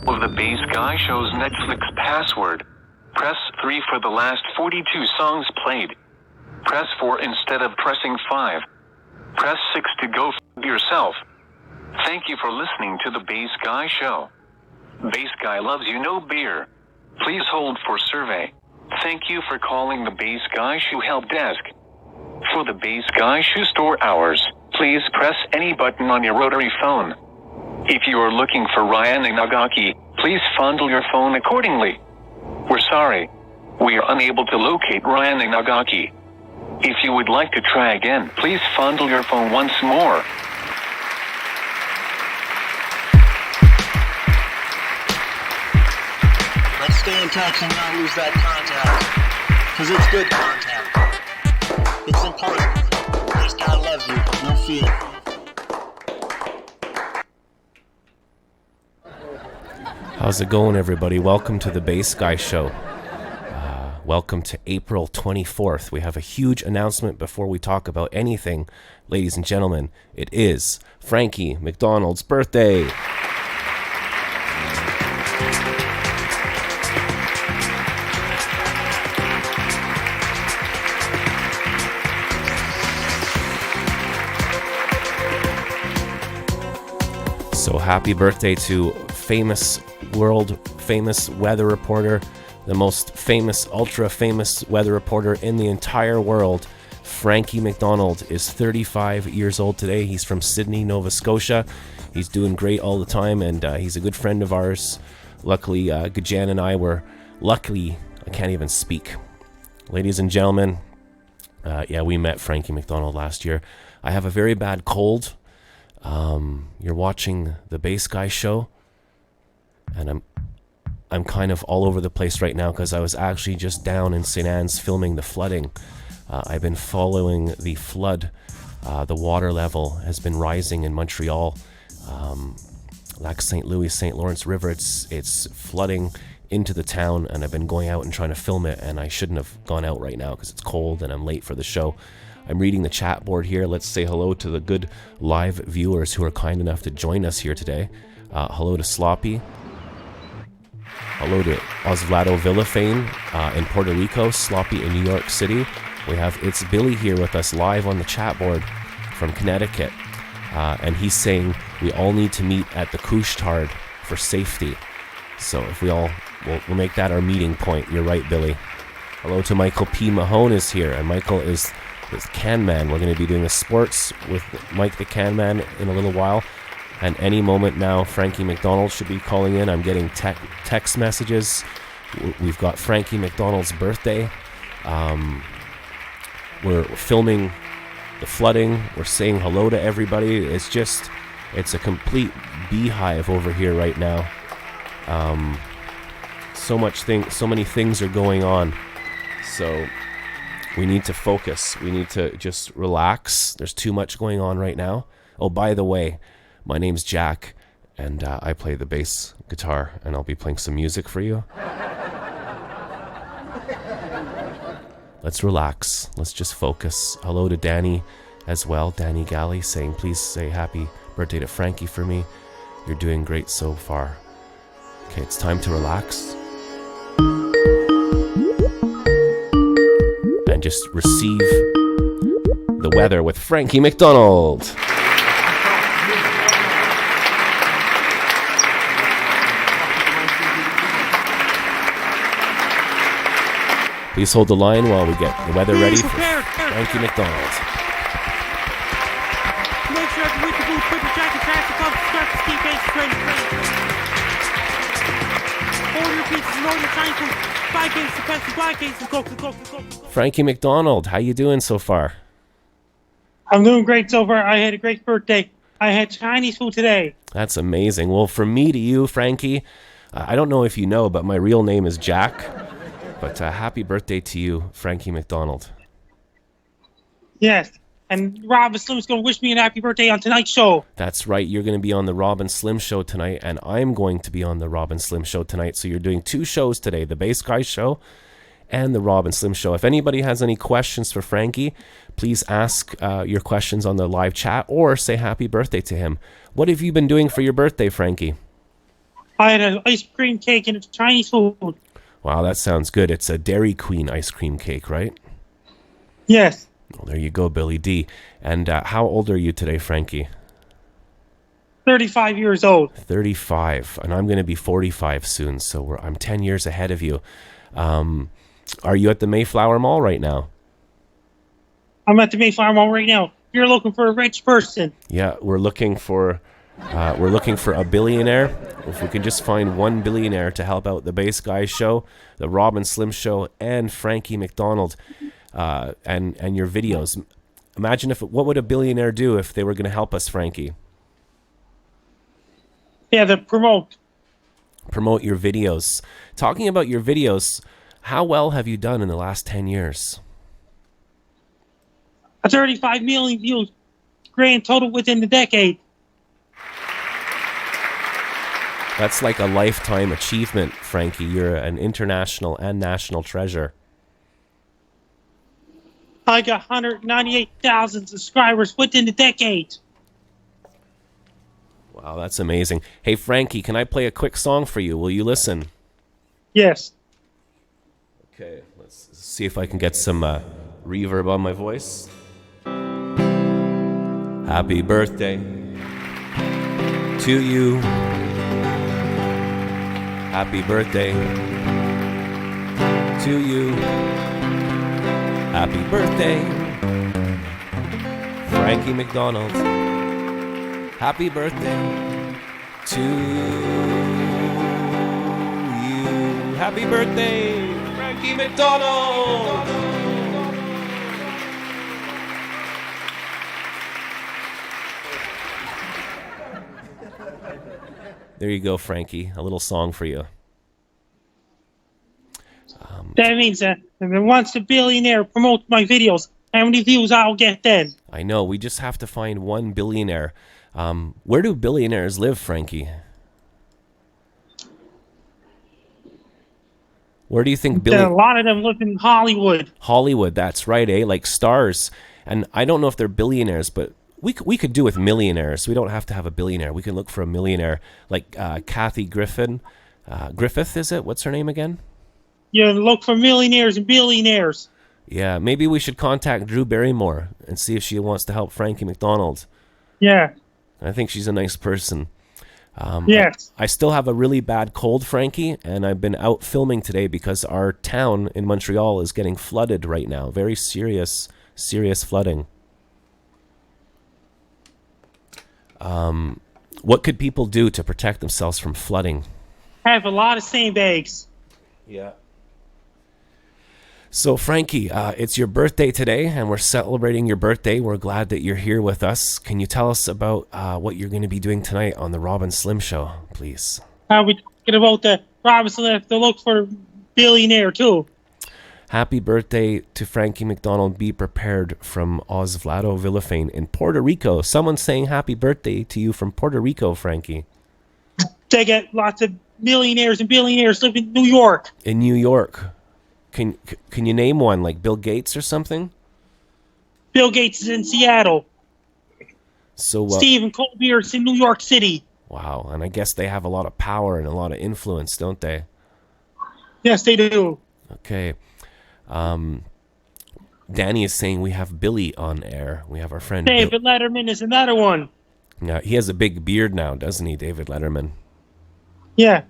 of the Bass Guy Show's Netflix password. Press 3 for the last 42 songs played. Press 4 instead of pressing 5. Press 6 to go f*** yourself. Thank you for listening to the Bass Guy Show. Bass Guy loves you, no beer. Please hold for survey. Thank you for calling the Bass Guy Shoe help desk. For the Bass Guy Shoe store hours, please press any button on your rotary phone. If you are looking for Ryan Inagaki, please fondle your phone accordingly. We're sorry. We are unable to locate Ryan Inagaki. If you would like to try again, please fondle your phone once more. Let's stay in touch and not lose that contact. Because it's good contact. It's important. This guy loves you. No fear. How's it going, everybody? Welcome to the Bass Guy Show. Welcome to April 24th. We have a huge announcement before we talk about anything. Ladies and gentlemen, it is Frankie MacDonald's birthday. So happy birthday to world famous weather reporter, the most famous, ultra famous weather reporter in the entire world. Frankie MacDonald is 35 years old today. He's from Sydney, Nova Scotia. He's doing great all the time, and he's a good friend of ours. Luckily, Gajan and I were I can't even speak. Ladies and gentlemen, we met Frankie MacDonald last year. I have a very bad cold. You're watching the Bass Guy Show, and I'm kind of all over the place right now because I was actually just down in St. Anne's filming the flooding. I've been following the flood. The water level has been rising in Montreal. Lac St. Louis, St. Lawrence River, it's flooding into the town, and I've been going out and trying to film it, and I shouldn't have gone out right now because it's cold and I'm late for the show. I'm reading the chat board here. Let's say hello to the good live viewers who are kind enough to join us here today. Hello to Sloppy. Hello to Osvaldo Villafane in Puerto Rico, Sloppy in New York City. We have It's Billy here with us live on the chat board from Connecticut. And he's saying we all need to meet at the Couche-Tard for safety. So if we'll make that our meeting point. You're right, Billy. Hello to Michael P. Mahone is here, and Michael is Can Man. We're going to be doing a sports with Mike the Can Man in a little while. And any moment now, Frankie MacDonald should be calling in. I'm getting text messages. We've got Frankie MacDonald's birthday. We're filming the flooding. We're saying hello to everybody. It's a complete beehive over here right now. So many things are going on. So we need to focus. We need to just relax. There's too much going on right now. Oh, by the way, my name's Jack, and I play the bass guitar, and I'll be playing some music for you. Let's relax. Let's just focus. Hello to Danny as well. Danny Galley saying, please say happy birthday to Frankie for me. You're doing great so far. Okay, it's time to relax. And just receive the weather with Frankie MacDonald. Please hold the line while we get the weather ready for Frankie MacDonald. Make sure every week you do put your jacket, trash, the cups, start to ski base, hold your pieces, roll your tiny 5 games to press the black games and go. Frankie MacDonald, how you doing so far? I'm doing great so far. I had a great birthday. I had Chinese food today. That's amazing. Well, from me to you, Frankie, I don't know if you know, but my real name is Jack. But happy birthday to you, Frankie MacDonald. Yes, and Rob and Slim's going to wish me a happy birthday on tonight's show. That's right. You're going to be on the Rob and Slim show tonight, and I'm going to be on the Rob and Slim show tonight. So you're doing 2 shows today, the Bass Guy show and the Rob and Slim show. If anybody has any questions for Frankie, please ask your questions on the live chat or say happy birthday to him. What have you been doing for your birthday, Frankie? I had an ice cream cake and it's Chinese food. Wow, that sounds good. It's a Dairy Queen ice cream cake, right? Yes. Well, there you go, Billy D. And how old are you today, Frankie? 35 years old. 35, and I'm going to be 45 soon, so I'm 10 years ahead of you. Are you at the Mayflower Mall right now? I'm at the Mayflower Mall right now. You're looking for a rich person. Yeah, we're looking for a billionaire. If we can just find one billionaire to help out the Bass Guys show, the Rob and Slim show, and Frankie MacDonald, and your videos. Imagine what would a billionaire do if they were going to help us, Frankie? Yeah, to promote your videos. Talking about your videos, how well have you done in the last 10 years? 35 million views, grand total within the decade. That's like a lifetime achievement, Frankie. You're an international and national treasure. I got 198,000 subscribers within the decade. Wow, that's amazing. Hey, Frankie, can I play a quick song for you? Will you listen? Yes. Okay, let's see if I can get some reverb on my voice. Happy birthday to you. Happy birthday to you. Happy birthday, Frankie MacDonald. Happy birthday to you. Happy birthday, Frankie MacDonald. There you go, Frankie. A little song for you. That means that if once the billionaire promotes my videos, how many views I'll get then? I know. We just have to find one billionaire. Where do billionaires live, Frankie? Where do you think A lot of them live in Hollywood. Hollywood, that's right, eh? Like stars. And I don't know if they're billionaires, but we could do with millionaires. We don't have to have a billionaire. We can look for a millionaire, like Kathy Griffith, is it? What's her name again? You look for millionaires and billionaires. Yeah, maybe we should contact Drew Barrymore and see if she wants to help Frankie MacDonald. Yeah. I think she's a nice person. Yes. I still have a really bad cold, Frankie, and I've been out filming today because our town in Montreal is getting flooded right now. Very serious flooding. What could people do to protect themselves from flooding? Have a lot of sandbags. Yeah. So, Frankie, it's your birthday today, and we're celebrating your birthday. We're glad that you're here with us. Can you tell us about what you're going to be doing tonight on the Rob and Slim Show, please? We're talking about the Robinson to look for a billionaire, too. Happy birthday to Frankie MacDonald. Be prepared from Osvaldo Villafane in Puerto Rico. Someone's saying happy birthday to you from Puerto Rico, Frankie. They get lots of millionaires and billionaires live in New York. In New York. Can you name one, like Bill Gates or something? Bill Gates is in Seattle. So Stephen Colbert's in New York City. Wow, and I guess they have a lot of power and a lot of influence, don't they? Yes, they do. Okay. Danny is saying we have Billy on air. We have our friend David Letterman is another one. Yeah, he has a big beard now, doesn't he, David Letterman? Yeah.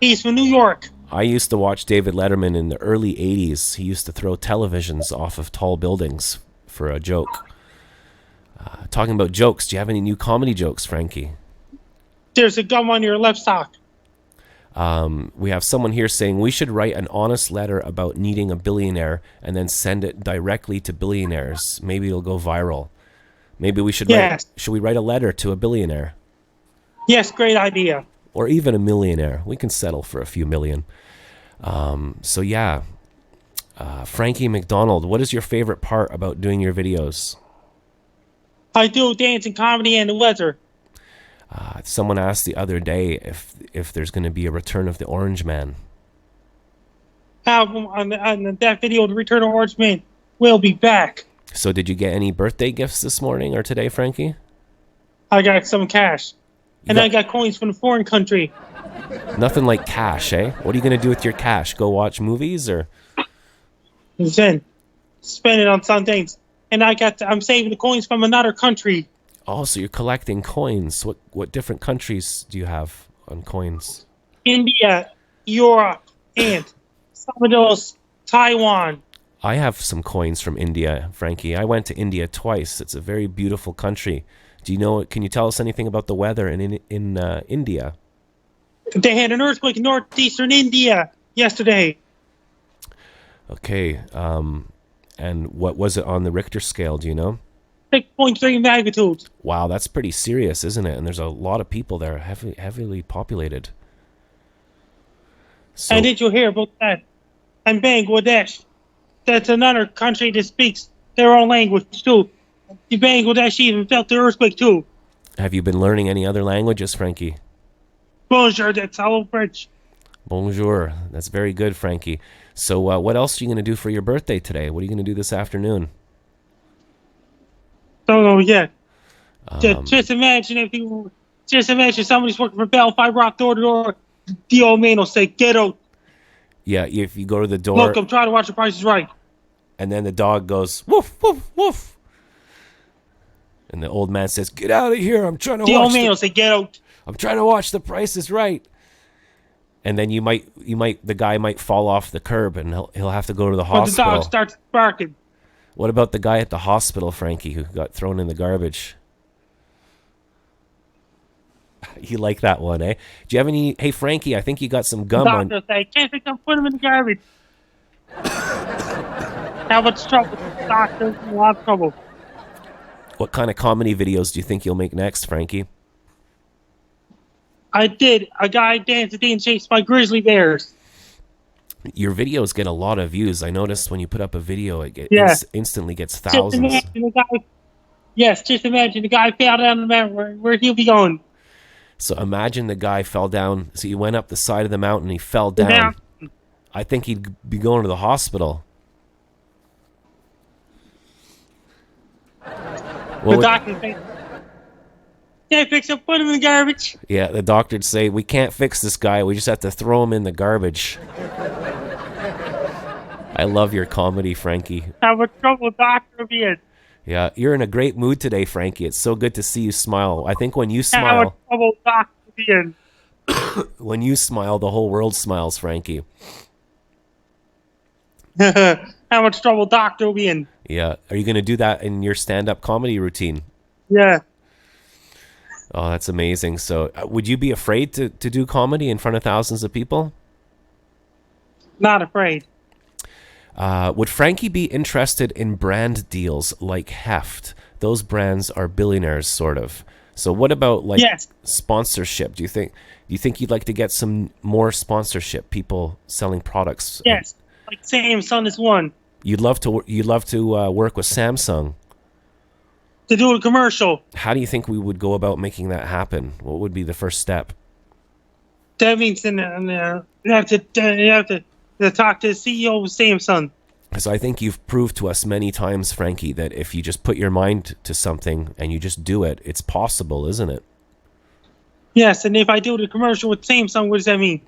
He's from New York. I used to watch David Letterman in the early 80s. He used to throw televisions off of tall buildings for a joke. Talking about jokes, do you have any new comedy jokes, Frankie? There's a gum on your left sock. We have someone here saying we should write an honest letter about needing a billionaire and then send it directly to billionaires. Maybe it'll go viral. Maybe we should should we write a letter to a billionaire? Yes, great idea. Or even a millionaire. We can settle for a few million. So yeah, Frankie MacDonald, what is your favorite part about doing your videos? I do dancing, comedy, and the weather. Someone asked the other day if there's going to be a Return of the Orange Man. Album on that video, The Return of Orange Man, will be back. So did you get any birthday gifts this morning or today, Frankie? I got some cash. You And got I got coins from a foreign country. nothing like cash, eh? What are you gonna do with your cash? Go watch movies or? And then spend it on some things. And I'm saving the coins from another country. Oh, so you're collecting coins. What different countries do you have on coins? India, Europe, and some of those, Taiwan. I have some coins from India, Frankie. I went to India twice. It's a very beautiful country. Do you know? Can you tell us anything about the weather in India? They had an earthquake in northeastern India yesterday. Okay. And what was it on the Richter scale? Do you know? 6.3 magnitude. Wow, that's pretty serious, isn't it? And there's a lot of people there, heavily populated. So, And did you hear about that? And Bangladesh. That's another country that speaks their own language too. The Bangladesh even felt the earthquake too. have you been learning any other languages, Frankie? Bonjour, that's hello French. Bonjour. That's very good, Frankie. So, what else are you going to do for your birthday today? What are you going to do this afternoon? Don't know yet. Just imagine somebody's working for Bell Fiber Rock door to door. The old man will say, "Get out." Yeah, if you go to the door, Look, I'm trying to watch The Price is Right. and then the dog goes woof woof woof, and the old man says, "Get out of here! I'm trying to The old watch. man will say, "Get out." I'm trying to watch The Price is Right." And then the guy might fall off the curb, and he'll have to go to the But the hospital. dog starts barking. What about the guy at the hospital, Frankie, who got thrown in the garbage? You like that one, eh? Do you have any? Hey, Frankie, I think you got some The gum doctor on. will say, "Can't think of put him in the garbage." How much trouble? The doctor's in a lot of trouble. What kind of comedy videos do you think you'll make next, Frankie? I did. A guy dancing being chased by grizzly bears. Your videos get a lot of views. I noticed when you put up a video, it Yeah. instantly gets Just thousands. imagine the guy. Yes, just imagine the guy fell down the mountain. Where he'll be going? So imagine the guy fell down. So he went up the side of the mountain. He fell The down. mountain. I think he'd be going to the hospital. The What would- doctor says, "Can't fix him. Put him in the garbage." yeah, the doctor'd say, "We can't fix this guy. We just have to throw him in the garbage." I love your comedy, Frankie. How much trouble the doctor will be in? Yeah, you're in a great mood today, Frankie. It's so good to see you smile. I think when you How much smile, trouble the doctor will be in? the whole world smiles, Frankie. How much trouble the doctor will be in? Yeah. Are you going to do that in your stand-up comedy routine? Yeah. Oh, that's amazing. So would you be afraid to do comedy in front of thousands of people? Not afraid. Would Frankie be interested in brand deals like Heft? Those brands are billionaires, sort of. So what about like Yes. sponsorship? Do you think you'd like to get some more sponsorship? People selling products. Yes. Like Samsung is one. You'd love to work with Samsung. To do a commercial. How do you think we would go about making that happen? What would be the first step? That means you have to talk to the CEO of Samsung. So I think you've proved to us many times, Frankie, that if you just put your mind to something and you just do it, it's possible, isn't it? Yes, and if I do the commercial with Samsung, what does that mean?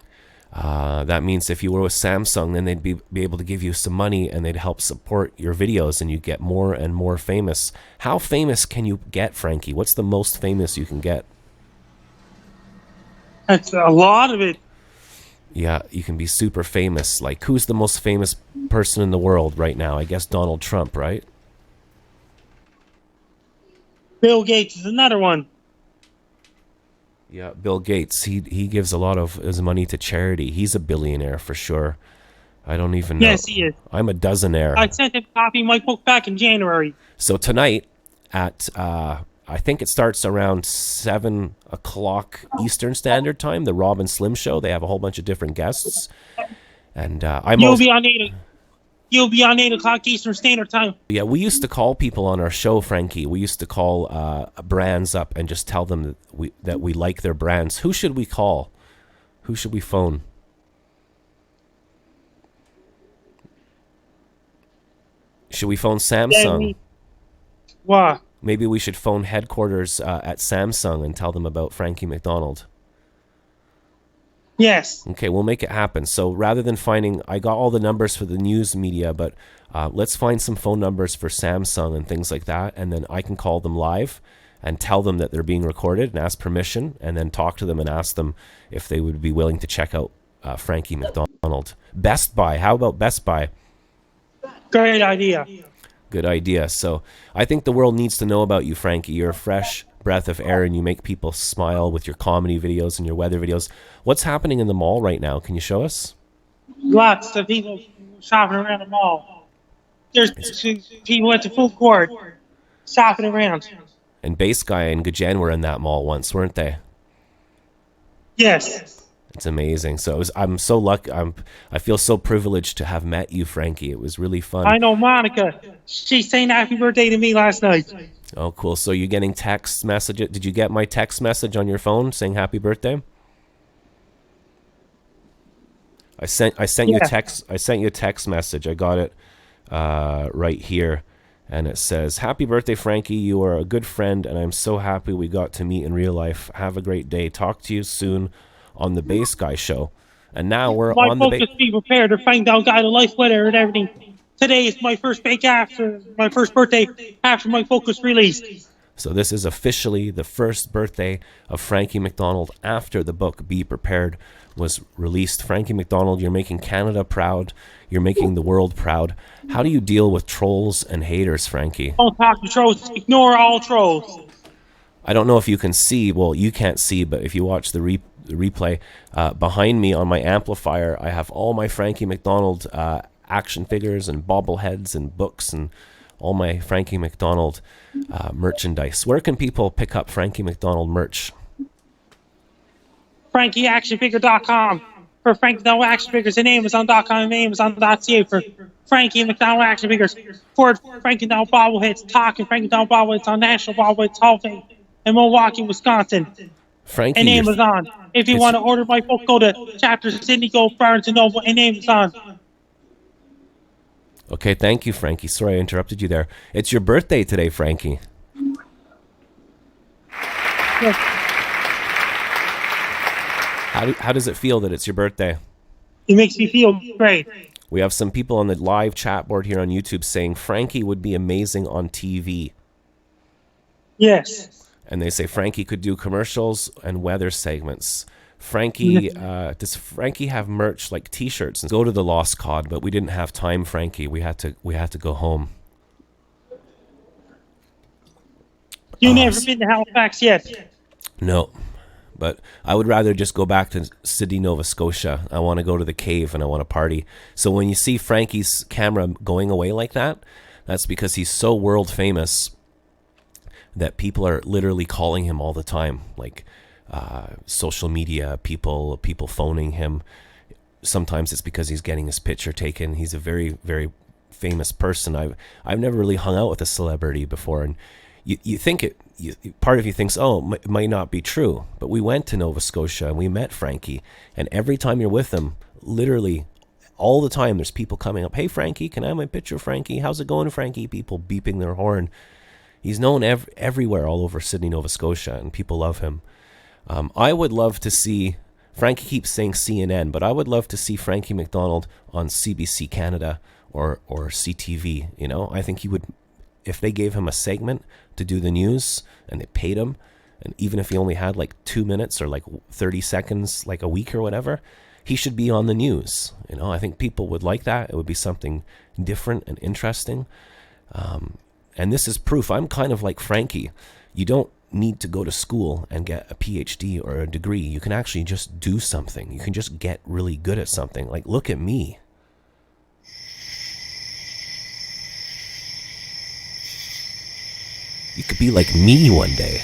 That means if you were with Samsung, then they'd be able to give you some money and they'd help support your videos and you get more and more famous. How famous can you get, Frankie? What's the most famous you can get? That's a lot of it. Yeah, you can be super famous. Like, who's the most famous person in the world right now? I guess Donald Trump, right? Bill Gates is another one. Yeah, Bill Gates. He gives a lot of his money to charity. He's a billionaire for sure. I don't even know. Yes, he is. I'm a dozenaire. I sent him a copy of my book back in January. So tonight at I think it starts around 7 o'clock Eastern Standard Time, the Rob and Slim Show. They have a whole bunch of different guests, and You'll be on 8 o'clock Eastern Standard Time. yeah, we used to call people on our show, Frankie. We used to call brands up and just tell them that we like their brands. Who should we call? Who should we phone? Should we phone Samsung? What? Maybe we should phone headquarters at Samsung and tell them about Frankie MacDonald. Yes. Okay, we'll make it happen. So rather than finding, I got all the numbers for the news media, but let's find some phone numbers for Samsung and things like that, and then I can call them live and tell them that they're being recorded and ask permission, and then talk to them and ask them if they would be willing to check out Frankie MacDonald. Best Buy. How about Best Buy? Great idea. Good idea. So I think the world needs to know about you, Frankie. You're a fresh breath of air, and you make people smile with your comedy videos and your weather videos. What's happening in the mall right now? Can you show us? Lots of people shopping around the mall. There's people at the food court shopping around. And Bass Guy and Gajen were in that mall once, weren't they? Yes. It's amazing. So I'm so lucky. I feel so privileged to have met you, Frankie. It was really fun. I know Monica. She's saying happy birthday to me last night. Oh, cool. So you're getting text messages. Did you get my text message on your phone saying happy birthday? I sent you a text. I sent you a text message. I got it right here, and it says, "Happy birthday, Frankie. You are a good friend, and I'm so happy we got to meet in real life. Have a great day. Talk to you soon on the Bass Guy show." And now we're on the focus. Be prepared to find out guide of life weather and everything. Today is my first birthday after my Focus released. So this is officially the first birthday of Frankie MacDonald after the book Be Prepared was released. Frankie MacDonald, you're making Canada proud. You're making the world proud. How do you deal with trolls and haters, Frankie? Don't talk to trolls. Ignore all trolls. I don't know if you can see. Well, you can't see, but if you watch the replay, behind me on my amplifier, I have all my Frankie MacDonald action figures and bobbleheads and books and all my Frankie MacDonald merchandise. Where can people pick up Frankie MacDonald merch? FrankieActionFigure.com for Frankie MacDonald action figures, and Amazon.com and Amazon.ca for Frankie MacDonald action figures. For Frankie MacDonald bobbleheads, talking Frankie MacDonald bobbleheads on National Bobbleheads Hall of Fame in Milwaukee, Wisconsin. Frankie, and Amazon. If you want to order my book, go to Chapter Sydney, go Barnes & Noble, and Amazon. Okay, thank you, Frankie. Sorry I interrupted you there. It's your birthday today, Frankie. Yes. How does it feel that it's your birthday? It makes me feel great. We have some people on the live chat board here on YouTube saying Frankie would be amazing on TV. Yes. And they say Frankie could do commercials and weather segments. Frankie, does Frankie have merch like T-shirts? And go to the Lost Cod, but we didn't have time, Frankie. We had to go home. You never been to Halifax yet? No, but I would rather just go back to Sydney, Nova Scotia. I want to go to the cave and I want to party. So when you see Frankie's camera going away like that, that's because he's so world famous that people are literally calling him all the time, like social media people phoning him. Sometimes it's because he's getting his picture taken. He's a very, very famous person. I've never really hung out with a celebrity before, and you think it. Part of you thinks, oh, it might not be true, but we went to Nova Scotia and we met Frankie, and every time you're with him, literally all the time, there's people coming up. Hey, Frankie, can I have my picture, Frankie? How's it going, Frankie? People beeping their horn. He's known everywhere all over Sydney, Nova Scotia, and people love him. I would love to see, Frankie keeps saying CNN, but I would love to see Frankie MacDonald on CBC Canada or CTV. You know, I think he would, if they gave him a segment to do the news and they paid him, and even if he only had like 2 minutes or like 30 seconds, like a week or whatever, he should be on the news. You know, I think people would like that. It would be something different and interesting. And this is proof. I'm kind of like Frankie. You don't need to go to school and get a PhD or a degree. You can actually just do something. You can just get really good at something. Like, look at me. You could be like me one day.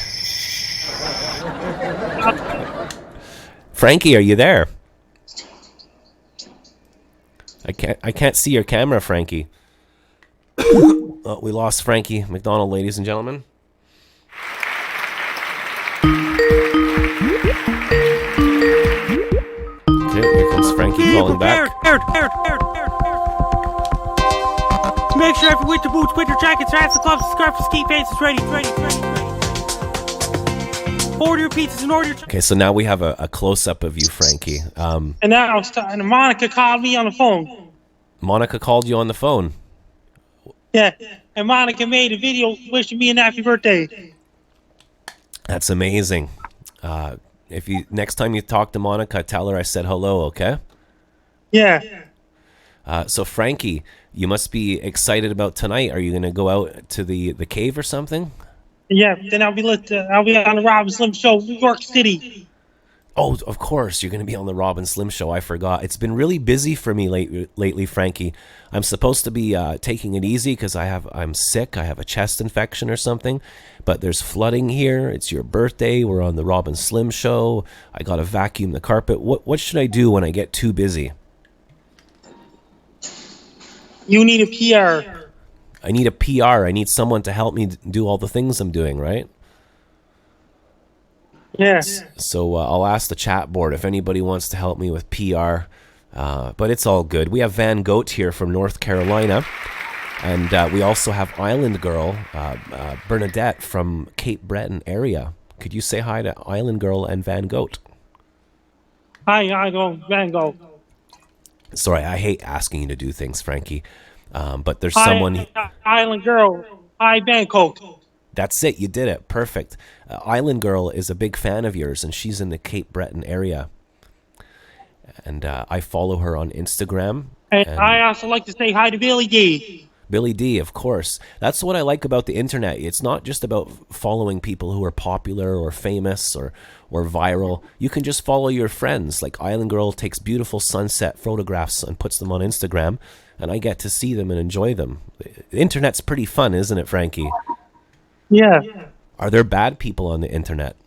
Frankie, are you there? I can't see your camera, Frankie. Oh, we lost Frankie MacDonald, ladies and gentlemen. Okay, here comes Frankie calling back. Make sure every winter boots, winter jackets, hats, and gloves, scarves, ski pants is ready. Order your pizzas and order your... Okay, so now we have a close-up of you, Frankie. And now and Monica called me on the phone. Monica called you on the phone. Yeah, and Monica made a video wishing me a happy birthday. That's amazing. If you next time you talk to Monica, tell her I said hello, okay? Yeah. So Frankie, you must be excited about tonight. Are you going to go out to the cave or something? Yeah, then I'll be on the Rob and Slim Show, New York City. Oh, of course, you're going to be on the Rob and Slim Show. I forgot. It's been really busy for me lately, Frankie. I'm supposed to be taking it easy because I'm sick. I have a chest infection or something. But there's flooding here. It's your birthday. We're on the Rob and Slim Show. I got to vacuum the carpet. What should I do when I get too busy? You need a PR. I need a PR. I need someone to help me do all the things I'm doing, right? Yes. So I'll ask the chat board if anybody wants to help me with PR. But it's all good. We have Van Goat here from North Carolina. And we also have Island Girl, Bernadette from Cape Breton area. Could you say hi to Island Girl and Van Goat? Hi, Van Goat. Sorry, I hate asking you to do things, Frankie. But there's someone... Island Girl. Hi, Van Goat. That's it. You did it. Perfect. Island Girl is a big fan of yours, and she's in the Cape Breton area. And I follow her on Instagram. And I also like to say hi to Billy D. Billy D, of course. That's what I like about the internet. It's not just about following people who are popular or famous or viral. You can just follow your friends. Like Island Girl takes beautiful sunset photographs and puts them on Instagram, and I get to see them and enjoy them. The internet's pretty fun, isn't it, Frankie? Yeah. Are there bad people on the internet?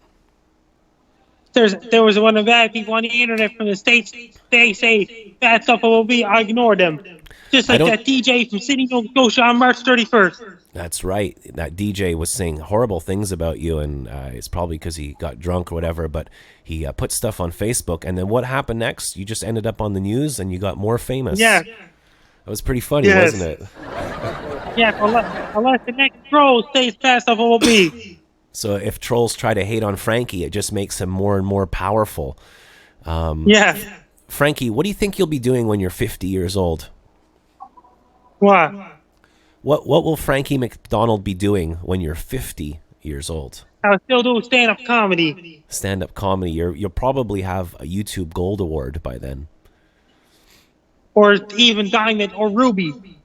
There was one of the bad people on the internet from the States. They say bad stuff will be. I ignore them. Just like that DJ from Sydney, Nova Scotia on March 31st. That's right. That DJ was saying horrible things about you, and it's probably because he got drunk or whatever, but he put stuff on Facebook, and then what happened next? You just ended up on the news, and you got more famous. Yeah. That was pretty funny, wasn't it? Yeah, unless the next troll stays fast off will be. So if trolls try to hate on Frankie, it just makes him more and more powerful. Yeah. Frankie, what do you think you'll be doing when you're 50 years old? What? What will Frankie MacDonald be doing when you're 50 years old? I'll still do stand-up comedy. Stand-up comedy. You'll probably have a YouTube Gold Award by then. Or even Diamond or Ruby.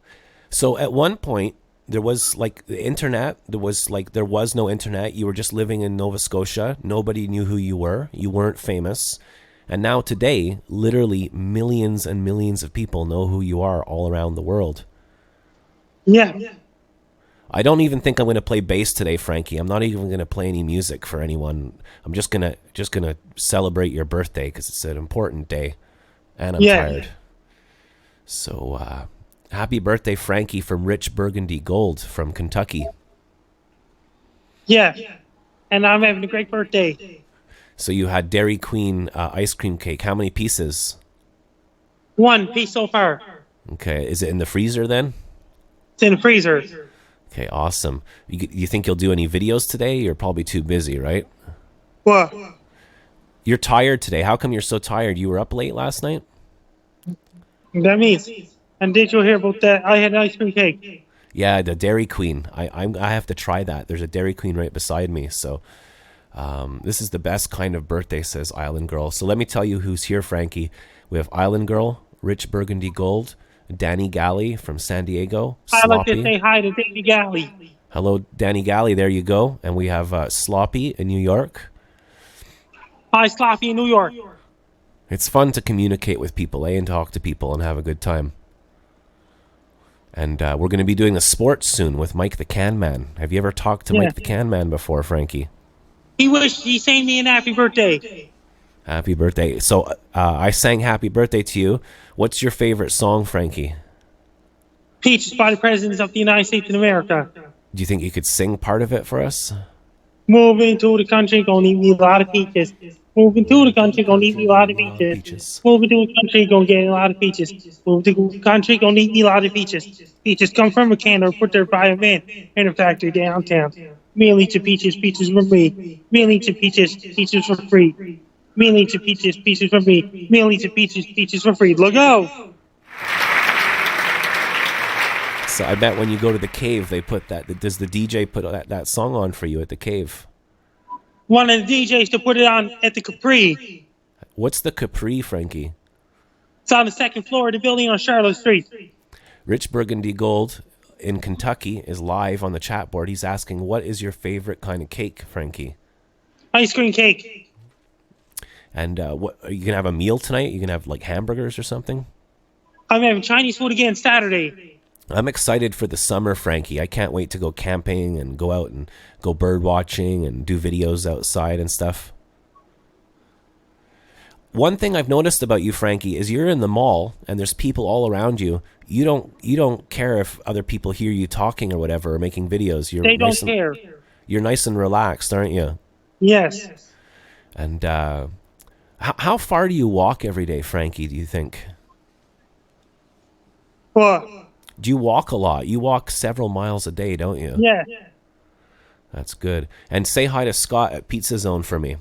So at one point, there was like the internet. There was no internet. You were just living in Nova Scotia. Nobody knew who you were. You weren't famous. And now today, literally millions and millions of people know who you are all around the world. Yeah. I don't even think I'm going to play bass today, Frankie. I'm not even going to play any music for anyone. I'm just gonna celebrate your birthday because it's an important day, and I'm tired. So, happy birthday, Frankie, from Rich Burgundy Gold from Kentucky. Yeah, and I'm having a great birthday. So you had Dairy Queen ice cream cake. How many pieces? 1 piece so far. Okay, is it in the freezer then? It's in the freezer. Okay, awesome. You think you'll do any videos today? You're probably too busy, right? What? You're tired today. How come you're so tired? You were up late last night? That means. And did you hear about that? I had an ice cream cake. Yeah, the Dairy Queen. I have to try that. There's a Dairy Queen right beside me. So this is the best kind of birthday, says Island Girl. So let me tell you who's here, Frankie. We have Island Girl, Rich Burgundy Gold, Danny Galley from San Diego. I'd like to say hi to Danny Galley. Hello, Danny Galley. There you go. And we have Sloppy in New York. Hi, Sloppy in New York. It's fun to communicate with people, and talk to people and have a good time. And we're going to be doing a sports soon with Mike the Can Man. Have you ever talked to Mike the Can Man before, Frankie? He sang me an happy birthday. Happy birthday. So I sang happy birthday to you. What's your favorite song, Frankie? Peaches by the Presidents of the United States of America. Do you think you could sing part of it for us? Moving to the country, gonna need me a lot of peaches. Moving to the country, gonna need me a lot of peaches. Peaches. Moving to the country, gonna get a lot of peaches. Moving to the country, gonna need me a lot of peaches. Peaches come from a can or put there by a man in a factory downtown. Me and each of peaches, peaches for me. Me and each of peaches, peaches for free. Me and each of peaches, peaches for me. Me and each of peaches, peaches for free. Look out! So I bet when you go to the cave, they put that. Does the DJ put that song on for you at the cave? One of the DJs to put it on at the Capri. What's the Capri, Frankie? It's on the second floor of the building on Charlotte Street. Rich Burgundy Gold in Kentucky is live on the chat board. He's asking, what is your favorite kind of cake, Frankie? Ice cream cake. And what are you going to have a meal tonight? You going to have like hamburgers or something? I'm having Chinese food again Saturday. I'm excited for the summer, Frankie. I can't wait to go camping and go out and go bird watching and do videos outside and stuff. One thing I've noticed about you, Frankie, is you're in the mall and there's people all around you. You don't care if other people hear you talking or whatever or making videos. They don't care. You're nice and relaxed, aren't you? Yes. And how far do you walk every day, Frankie, do you think? What? Do you walk a lot? You walk several miles a day, don't you? Yeah. That's good. And say hi to Scott at Pizza Zone for me.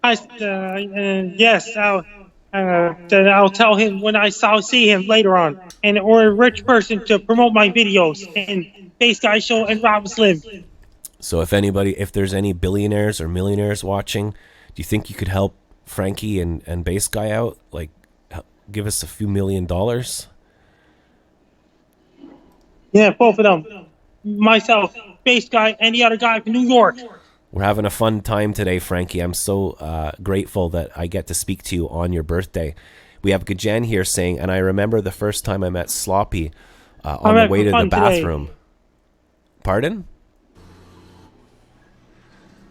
Yes, I'll tell him when I see him later on. And or a rich person to promote my videos and Bass Guy Show and Rob Slim. So if there's any billionaires or millionaires watching, do you think you could help Frankie and Bass Guy out? Like, give us a few $1 million? Yeah, both of them. Myself, Bass Guy, and the other guy from New York. We're having a fun time today, Frankie. I'm so grateful that I get to speak to you on your birthday. We have Gajen here saying, and I remember the first time I met Sloppy on the way to the bathroom. Today. Pardon?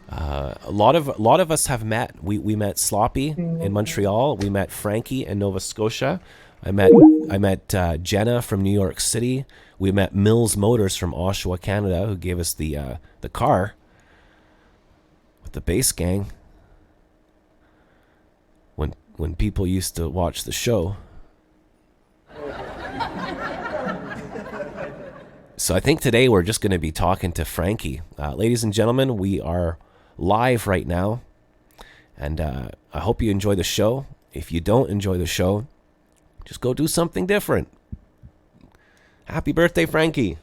A lot of us have met. We met Sloppy in Montreal. We met Frankie in Nova Scotia. I met Jenna from New York City. We met Mills Motors from Oshawa, Canada, who gave us the car with the bass gang when people used to watch the show. So I think today we're just going to be talking to Frankie. Ladies and gentlemen, we are live right now, and I hope you enjoy the show. If you don't enjoy the show, just go do something different. Happy birthday, Frankie.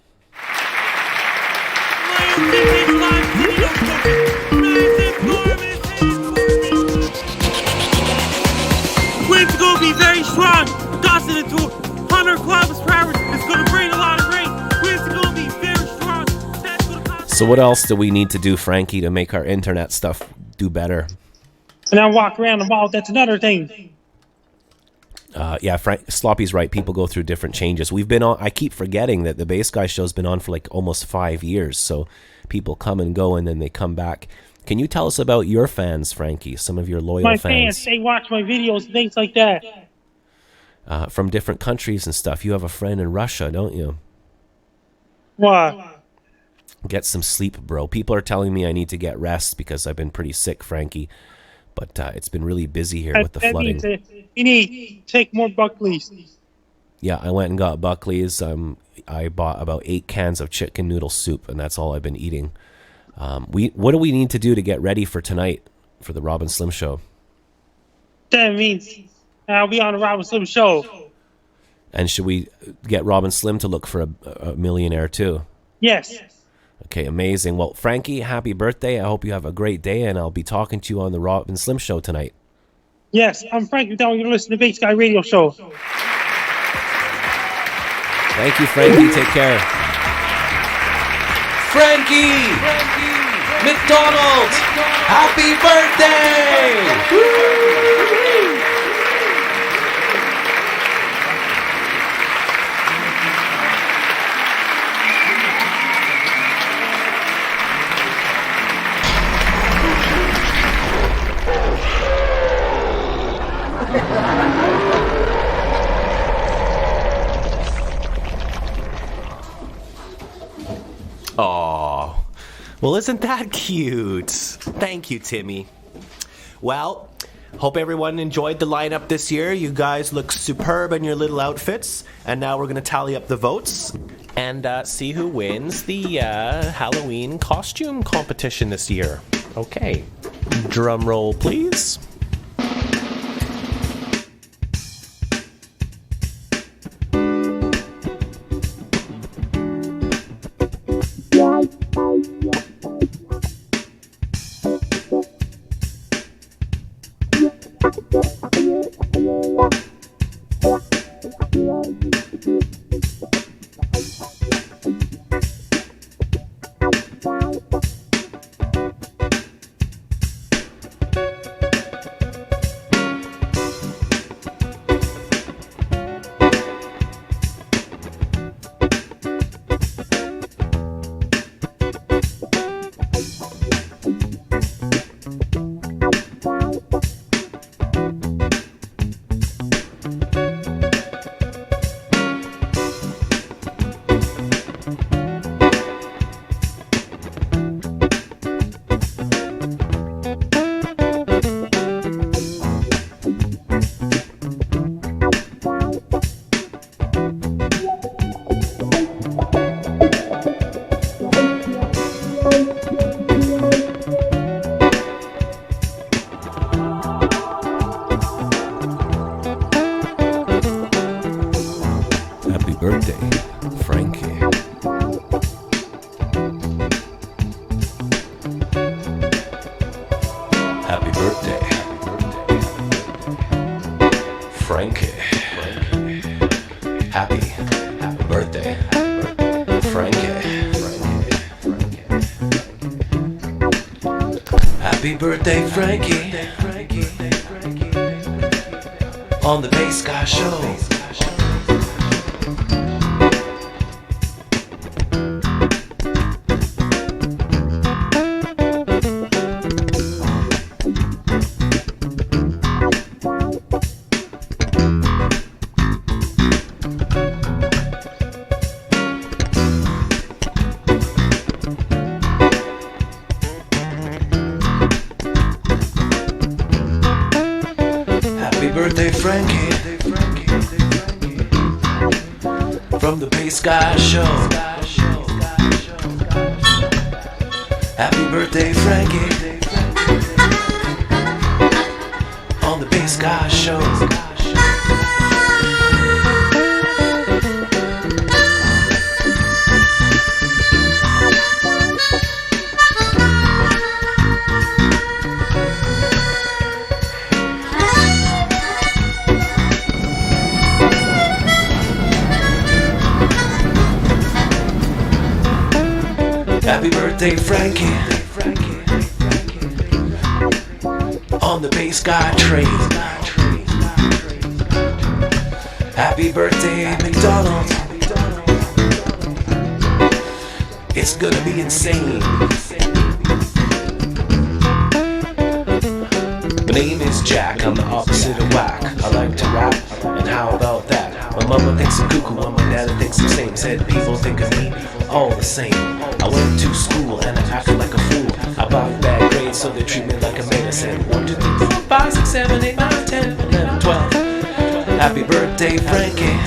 Wind's going to be very strong. Gusting into 100 kilometers per hour. It's going to bring a lot of rain. Wind's going to be very strong. So what else do we need to do, Frankie, to make our internet stuff do better? And I walk around the mall. That's another thing. Yeah, Sloppy's right. People go through different changes. We've been on. I keep forgetting that the Bass Guy Show's been on for like almost 5 years. So people come and go, and then they come back. Can you tell us about your fans, Frankie? Some of your loyal my fans. They watch my videos and things like that. From different countries and stuff. You have a friend in Russia, don't you? What? Get some sleep, bro. People are telling me I need to get rest because I've been pretty sick, Frankie. But it's been really busy here with the flooding. You need to take more Buckley's. Yeah, I went and got Buckley's. I bought about 8 cans of chicken noodle soup, and that's all I've been eating. What do we need to do to get ready for tonight for the Rob and Slim Show? That means I'll be on the Rob and Slim Show. And should we get Rob and Slim to look for a millionaire too? Yes. Okay, amazing. Well, Frankie, happy birthday. I hope you have a great day, and I'll be talking to you on the Rob and Slim Show tonight. Yes, I'm Frankie MacDonald. You're listening to Bass Guy Radio Show. Thank you, Frankie. Take care. Frankie MacDonald, happy birthday! Woo! Oh, well, isn't that cute? Thank you, Timmy. Well, Hope everyone enjoyed the lineup this year. You guys look superb in your little outfits. And now we're going to tally up the votes and see who wins the Halloween costume competition this year. Okay. Drum roll, please. Happy birthday, Frankie. On the Bass Guy Show. Happy birthday, Frankie. From the Bass Guy Show. Happy birthday, Frankie. On the Bass Guy Show. Happy birthday, Frankie. On the Bass Guy train. Happy birthday, MacDonald. It's gonna be insane. My name is Jack, I'm the opposite of whack. I like to rap, and how about that? My mama thinks I'm cuckoo, and my dad thinks I'm same. Said people think of me all the same. I went to school and I acted like a fool. I bought bad grades, so they treat me like a medicine. 1, 2, 3, 4, 5, 6, 7, 8, 9, 10, 11, 12. Happy birthday, Frankie.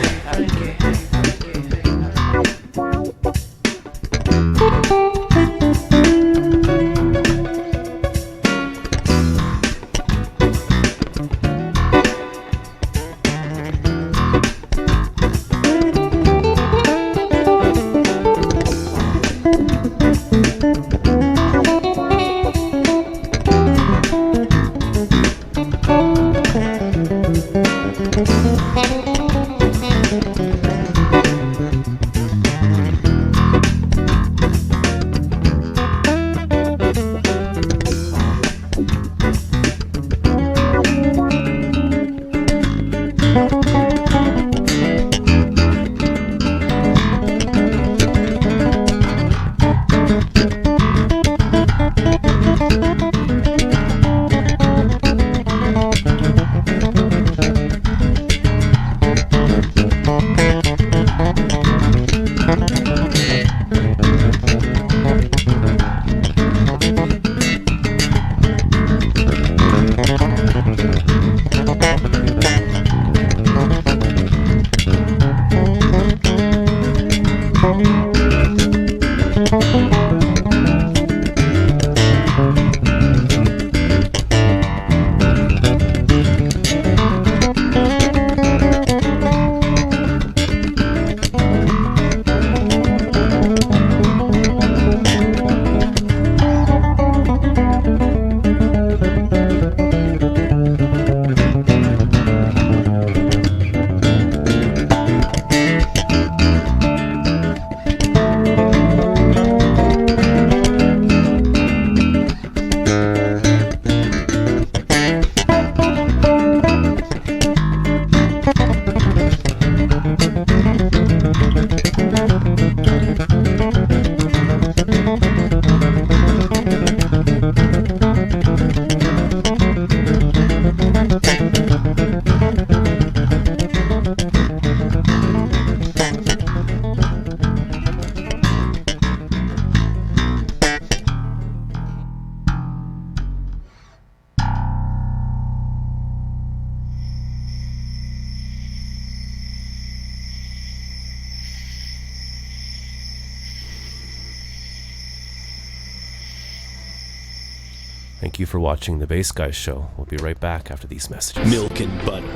Thank you for watching The Bass Guys Show. We'll be right back after these messages. Milk and butter,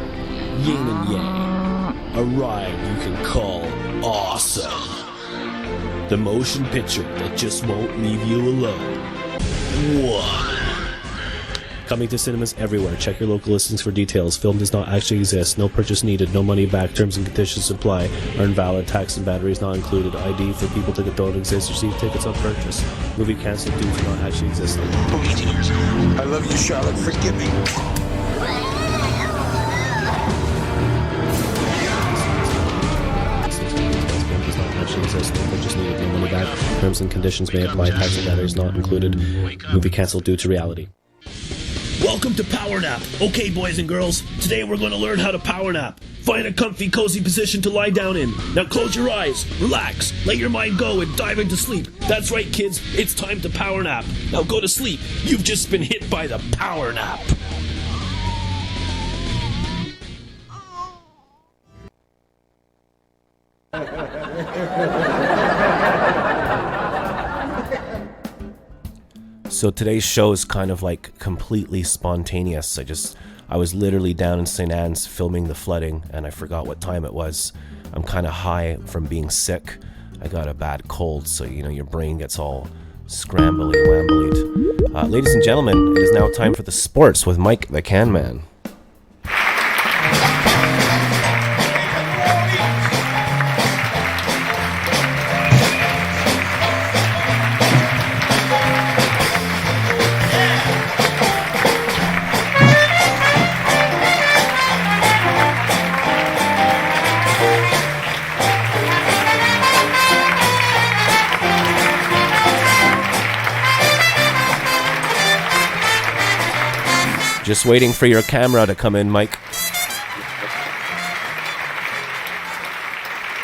yin and yang, a ride you can call awesome. The motion picture that just won't leave you alone. One. Coming to cinemas everywhere. Check your local listings for details. Film does not actually exist. No purchase needed. No money back. Terms and conditions apply. Are invalid. Tax and batteries not included. ID for people that don't exist. Receive tickets on purchase. Movie canceled due to not actually existing. I love you, Charlotte. Forgive me. Film does not actually exist. No purchase needed. No money back. Terms and conditions may apply. Tax and batteries not included. Movie canceled due to reality. Welcome to Power Nap. Okay, boys and girls, today we're going to learn how to power nap. Find a comfy, cozy position to lie down in. Now close your eyes, relax, let your mind go and dive into sleep. That's right, kids, it's time to power nap. Now go to sleep. You've just been hit by the power nap. So today's show is kind of like completely spontaneous. I was literally down in St. Anne's filming the flooding, and I forgot what time it was. I'm kind of high from being sick. I got a bad cold, so your brain gets all scrambly wambly. Ladies and gentlemen, it is now time for the sports with Mike the Can Man. Just waiting for your camera to come in, Mike.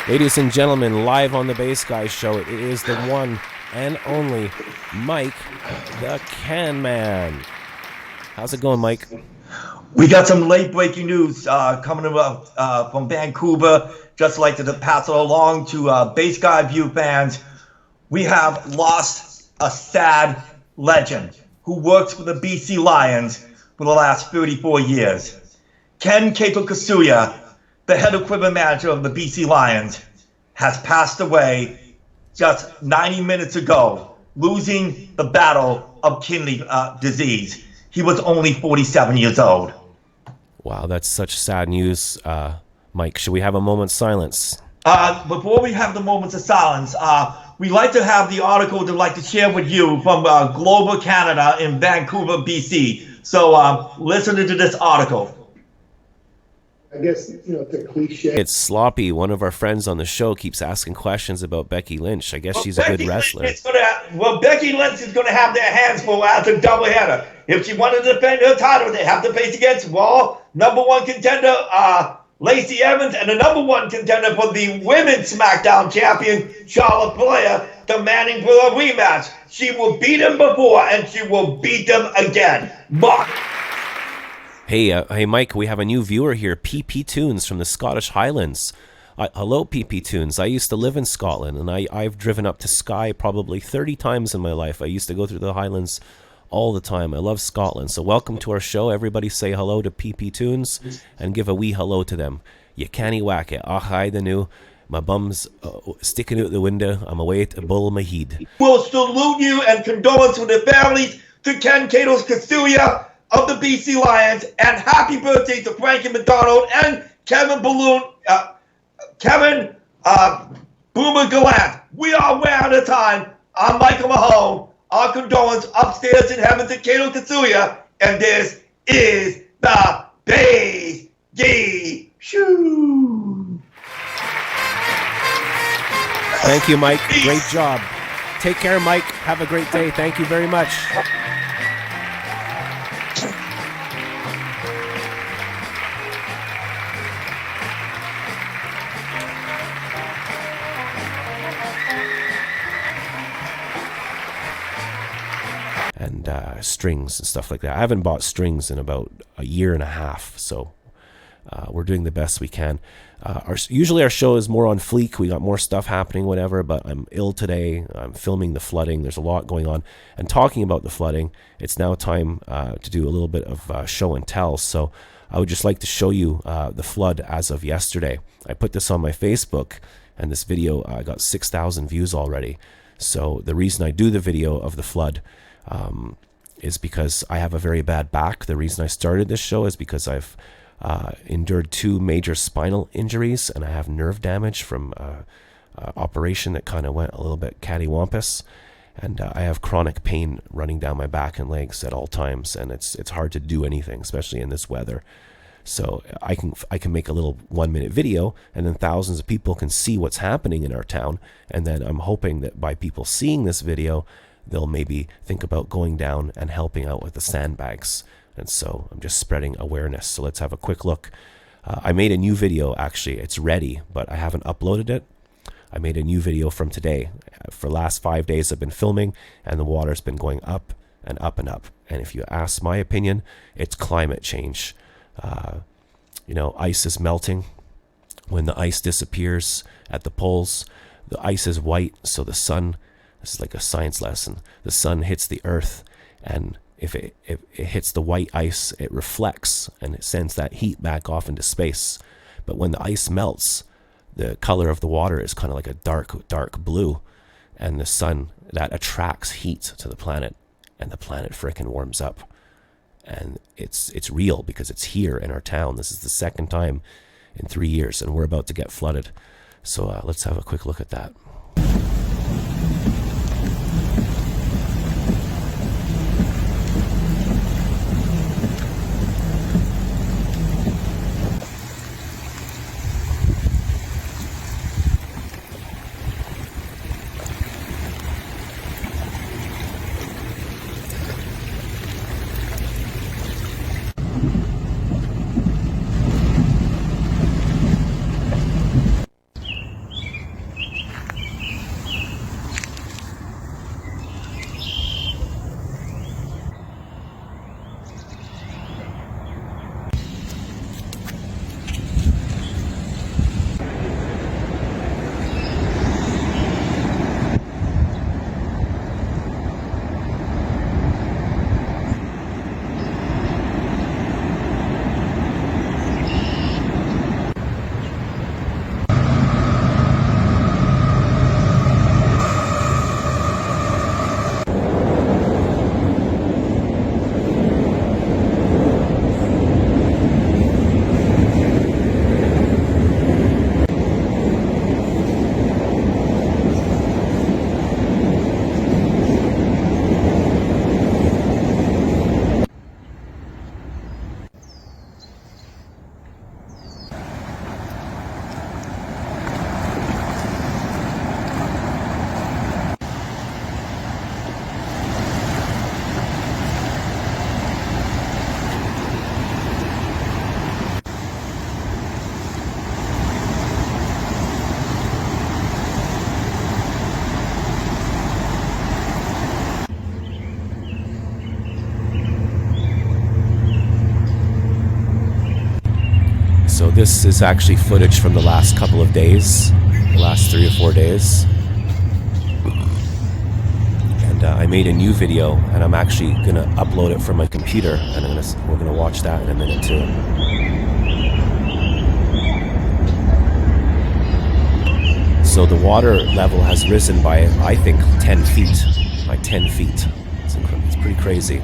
Ladies and gentlemen, live on the Bass Guys Show, it is the one and only Mike the Can Man. How's it going, Mike? We got some late breaking news coming up from Vancouver. Just like to pass it along to Bass Guy View fans. We have lost a sad legend who works for the BC Lions for the last 34 years. Ken Kato Kasuya, the head equipment manager of the BC Lions, has passed away just 90 minutes ago, losing the battle of kidney disease. He was only 47 years old. Wow, that's such sad news, Mike. Should we have a moment's silence? Before we have the moments of silence, we'd like to have the article we'd like to share with you from Global Canada in Vancouver, BC. So listen to this article. I guess, it's a cliche. It's Sloppy. One of our friends on the show keeps asking questions about Becky Lynch. I guess she's a good wrestler. Becky Lynch is going to have their hands full as a doubleheader. If she wanted to defend her title, they have to face against Raw #1 contender Lacey Evans and the #1 contender for the Women's SmackDown champion Charlotte Flair, demanding for a rematch. She will beat him before, and she will beat them again. Mark. Hey, Mike, we have a new viewer here, PP Tunes from the Scottish Highlands. Hello, PP Tunes. I used to live in Scotland, and I've driven up to Skye probably 30 times in my life. I used to go through the Highlands all the time. I love Scotland. So welcome to our show. Everybody say hello to PP Tunes and give a wee hello to them. You canny whack it. Hi, the new. My bum's sticking out the window. I'm away to Bull Maheed. We'll salute you and condolence with the families to Ken Kato Kasuya of the BC Lions, and happy birthday to Frankie MacDonald and Kevin Boomer Gallant. We are way out of time. I'm Michael Mahone. Our condolence upstairs in heaven to Kato Kasuya, and this is the Bass Guy Shoo! Thank you, Mike. Great job. Take care, Mike. Have a great day. Thank you very much. And strings and stuff like that. I haven't bought strings in about a year and a half, so we're doing the best we can. Usually our show is more on fleek. We got more stuff happening, whatever, but I'm ill today. I'm filming the flooding. There's a lot going on. And talking about the flooding, it's now time to do a little bit of show and tell. So I would just like to show you the flood as of yesterday. I put this on my Facebook, and this video got 6,000 views already. So the reason I do the video of the flood is because I have a very bad back. The reason I started this show is because I've endured 2 major spinal injuries, and I have nerve damage from operation that kind of went a little bit cattywampus, and I have chronic pain running down my back and legs at all times, and it's hard to do anything, especially in this weather. So I can make a little 1-minute video, and then thousands of people can see what's happening in our town, and then I'm hoping that by people seeing this video, they'll maybe think about going down and helping out with the sandbags. And so I'm just spreading awareness. So let's have a quick look. I made a new video, actually. It's ready, but I haven't uploaded it. I made a new video from today. For the last 5 days I've been filming, and the water's been going up and up and up. And if you ask my opinion, it's climate change. Ice is melting. When the ice disappears at the poles, the ice is white, so the sun, this is like a science lesson, the sun hits the earth, and if it hits the white ice, it reflects and it sends that heat back off into space. But when the ice melts, the color of the water is kind of like a dark blue, and the sun, that attracts heat to the planet, and the planet frickin' warms up. And it's real because it's here in our town. This is the second time in 3 years, and we're about to get flooded. So let's have a quick look at that. So this is actually footage from the last couple of days, the last 3 or 4 days. And I made a new video, and I'm actually gonna upload it from my computer, and we're gonna watch that in a minute too. So the water level has risen by, I think, 10 feet. By 10 feet. It's pretty crazy.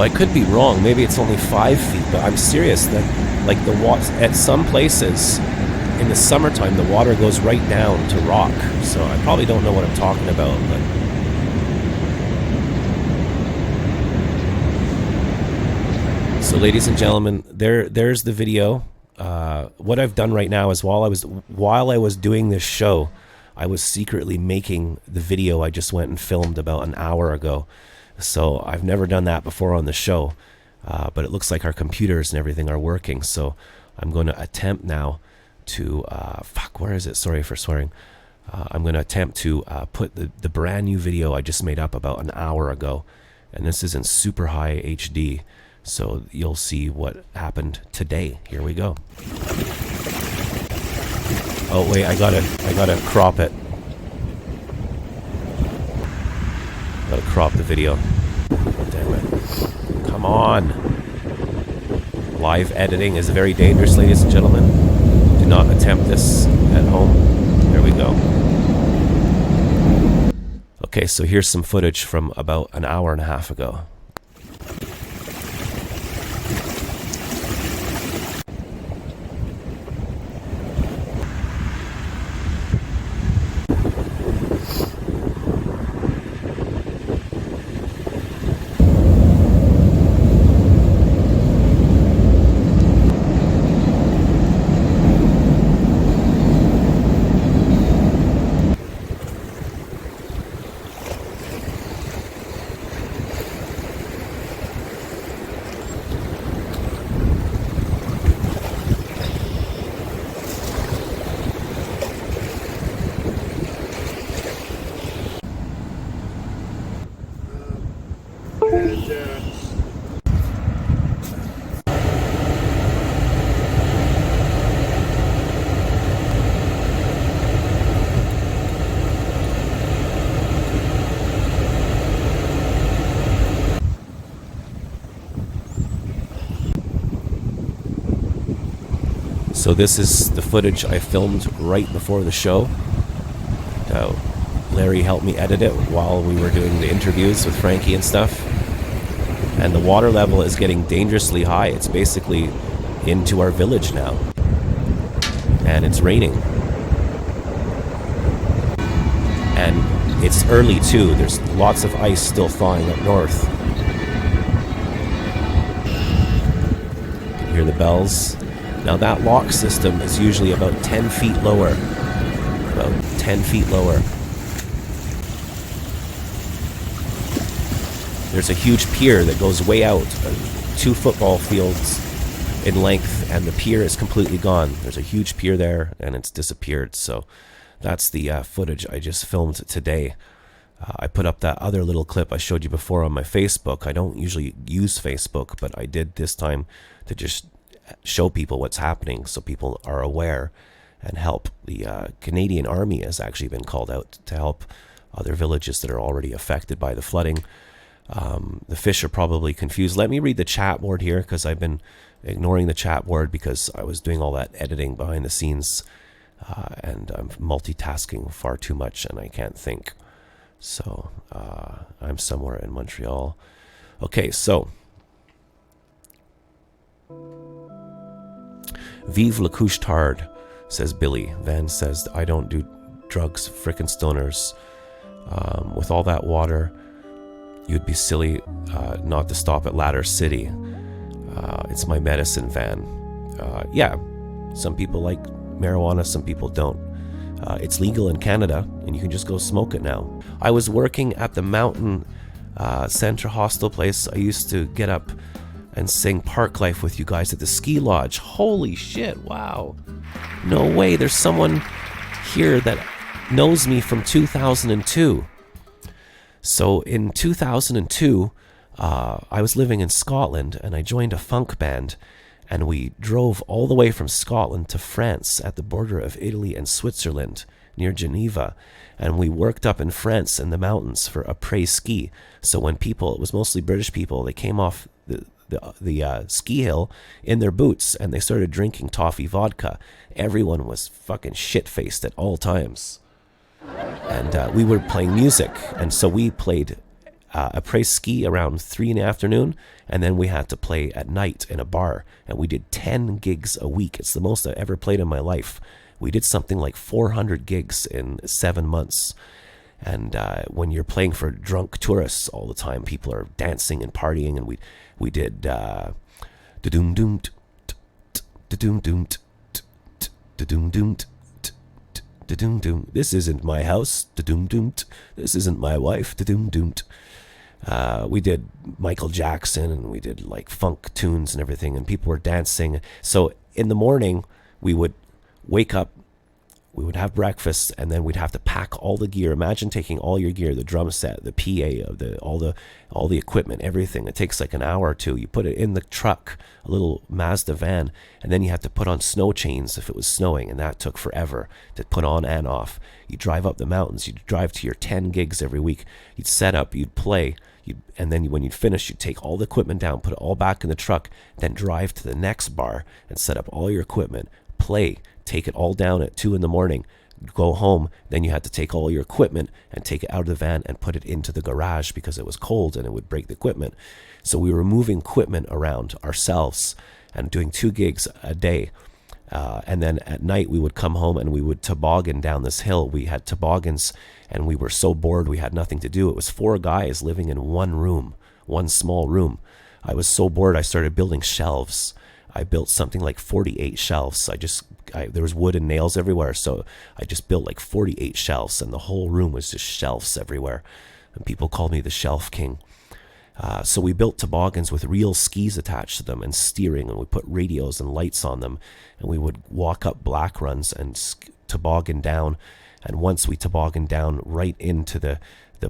Well, I could be wrong. Maybe it's only 5 feet, but I'm serious that, like, the water at some places in the summertime, the water goes right down to rock. So I probably don't know what I'm talking about, but. So, ladies and gentlemen, there's the video. What I've done right now is while I was doing this show, I was secretly making the video I just went and filmed about an hour ago. So I've never done that before on the show, but it looks like our computers and everything are working. So I'm going to attempt now to where is it? Sorry for swearing. I'm going to attempt to put the brand new video I just made up about an hour ago, and this is in super high HD. So you'll see what happened today. Here we go. Oh wait, I gotta crop it. Gotta crop the video. Damn it. Come on. Live editing is very dangerous, ladies and gentlemen. Do not attempt this at home. There we go. Okay, so here's some footage from about an hour and a half ago. So this is the footage I filmed right before the show. Larry helped me edit it while we were doing the interviews with Frankie and stuff. And the water level is getting dangerously high. It's basically into our village now. And it's raining. And it's early too. There's lots of ice still thawing up north. You can hear the bells. Now that lock system is usually about 10 feet lower. About 10 feet lower. There's a huge pier that goes way out, 2 football fields in length, and the pier is completely gone. There's a huge pier there, and it's disappeared. So that's the footage I just filmed today. I put up that other little clip I showed you before on my Facebook. I don't usually use Facebook, but I did this time to just show people what's happening so people are aware and help. The Canadian Army has actually been called out to help other villages that are already affected by the flooding. The fish are probably confused. Let me read the chat board here, because I've been ignoring the chat board because I was doing all that editing behind the scenes, and I'm multitasking far too much and I can't think. So I'm somewhere in Montreal. Okay, so Vive le couche-tard, says Billy. Van says, I don't do drugs, frickin' stoners. With all that water, you'd be silly not to stop at Ladder City. It's my medicine, Van. Yeah, some people like marijuana, some people don't. It's legal in Canada, and you can just go smoke it now. I was working at the Mountain Centre hostel place. I used to get up and sing Park Life with you guys at the ski lodge. Holy shit, wow. No way, there's someone here that knows me from 2002. So in 2002, I was living in Scotland, and I joined a funk band, and we drove all the way from Scotland to France at the border of Italy and Switzerland near Geneva, and we worked up in France in the mountains for après-ski. So when people, it was mostly British people, they came off the ski hill in their boots and they started drinking toffee vodka. Everyone was fucking shit-faced at all times. And we were playing music, and so we played après ski around 3 in the afternoon, and then we had to play at night in a bar, and we did 10 gigs a week. It's the most I ever played in my life. We did something like 400 gigs in 7 months. And when you're playing for drunk tourists all the time, people are dancing and partying, and we did da-doom doom da-doom doom da-doom doom da-doom doom. This isn't my house. Da-doom doom. This isn't my wife. Da-doom doom. We did Michael Jackson, and we did like funk tunes and everything, and people were dancing. So in the morning, we would wake up, we would have breakfast, and then we'd have to pack all the gear. Imagine taking all your gear, the drum set, the PA, all the equipment, everything. It takes like an hour or two. You put it in the truck, a little Mazda van, and then you have to put on snow chains if it was snowing, and that took forever to put on and off. You drive up the mountains. You'd drive to your 10 gigs every week. You'd set up, you'd play, and then when you'd finish, you'd take all the equipment down, put it all back in the truck, then drive to the next bar and set up all your equipment, play, take it all down at 2 in the morning, go home. Then you had to take all your equipment and take it out of the van and put it into the garage because it was cold and it would break the equipment. So we were moving equipment around ourselves and doing 2 gigs a day. And then at night we would come home and we would toboggan down this hill. We had toboggans, and we were so bored we had nothing to do. It was 4 guys living in one room, one small room. I was so bored I started building shelves. I built something like 48 shelves. There was wood and nails everywhere, so I just built like 48 shelves, and the whole room was just shelves everywhere. And people called me the Shelf King. So we built toboggans with real skis attached to them and steering, and we put radios and lights on them, and we would walk up black runs and toboggan down. And once we tobogganed down right into the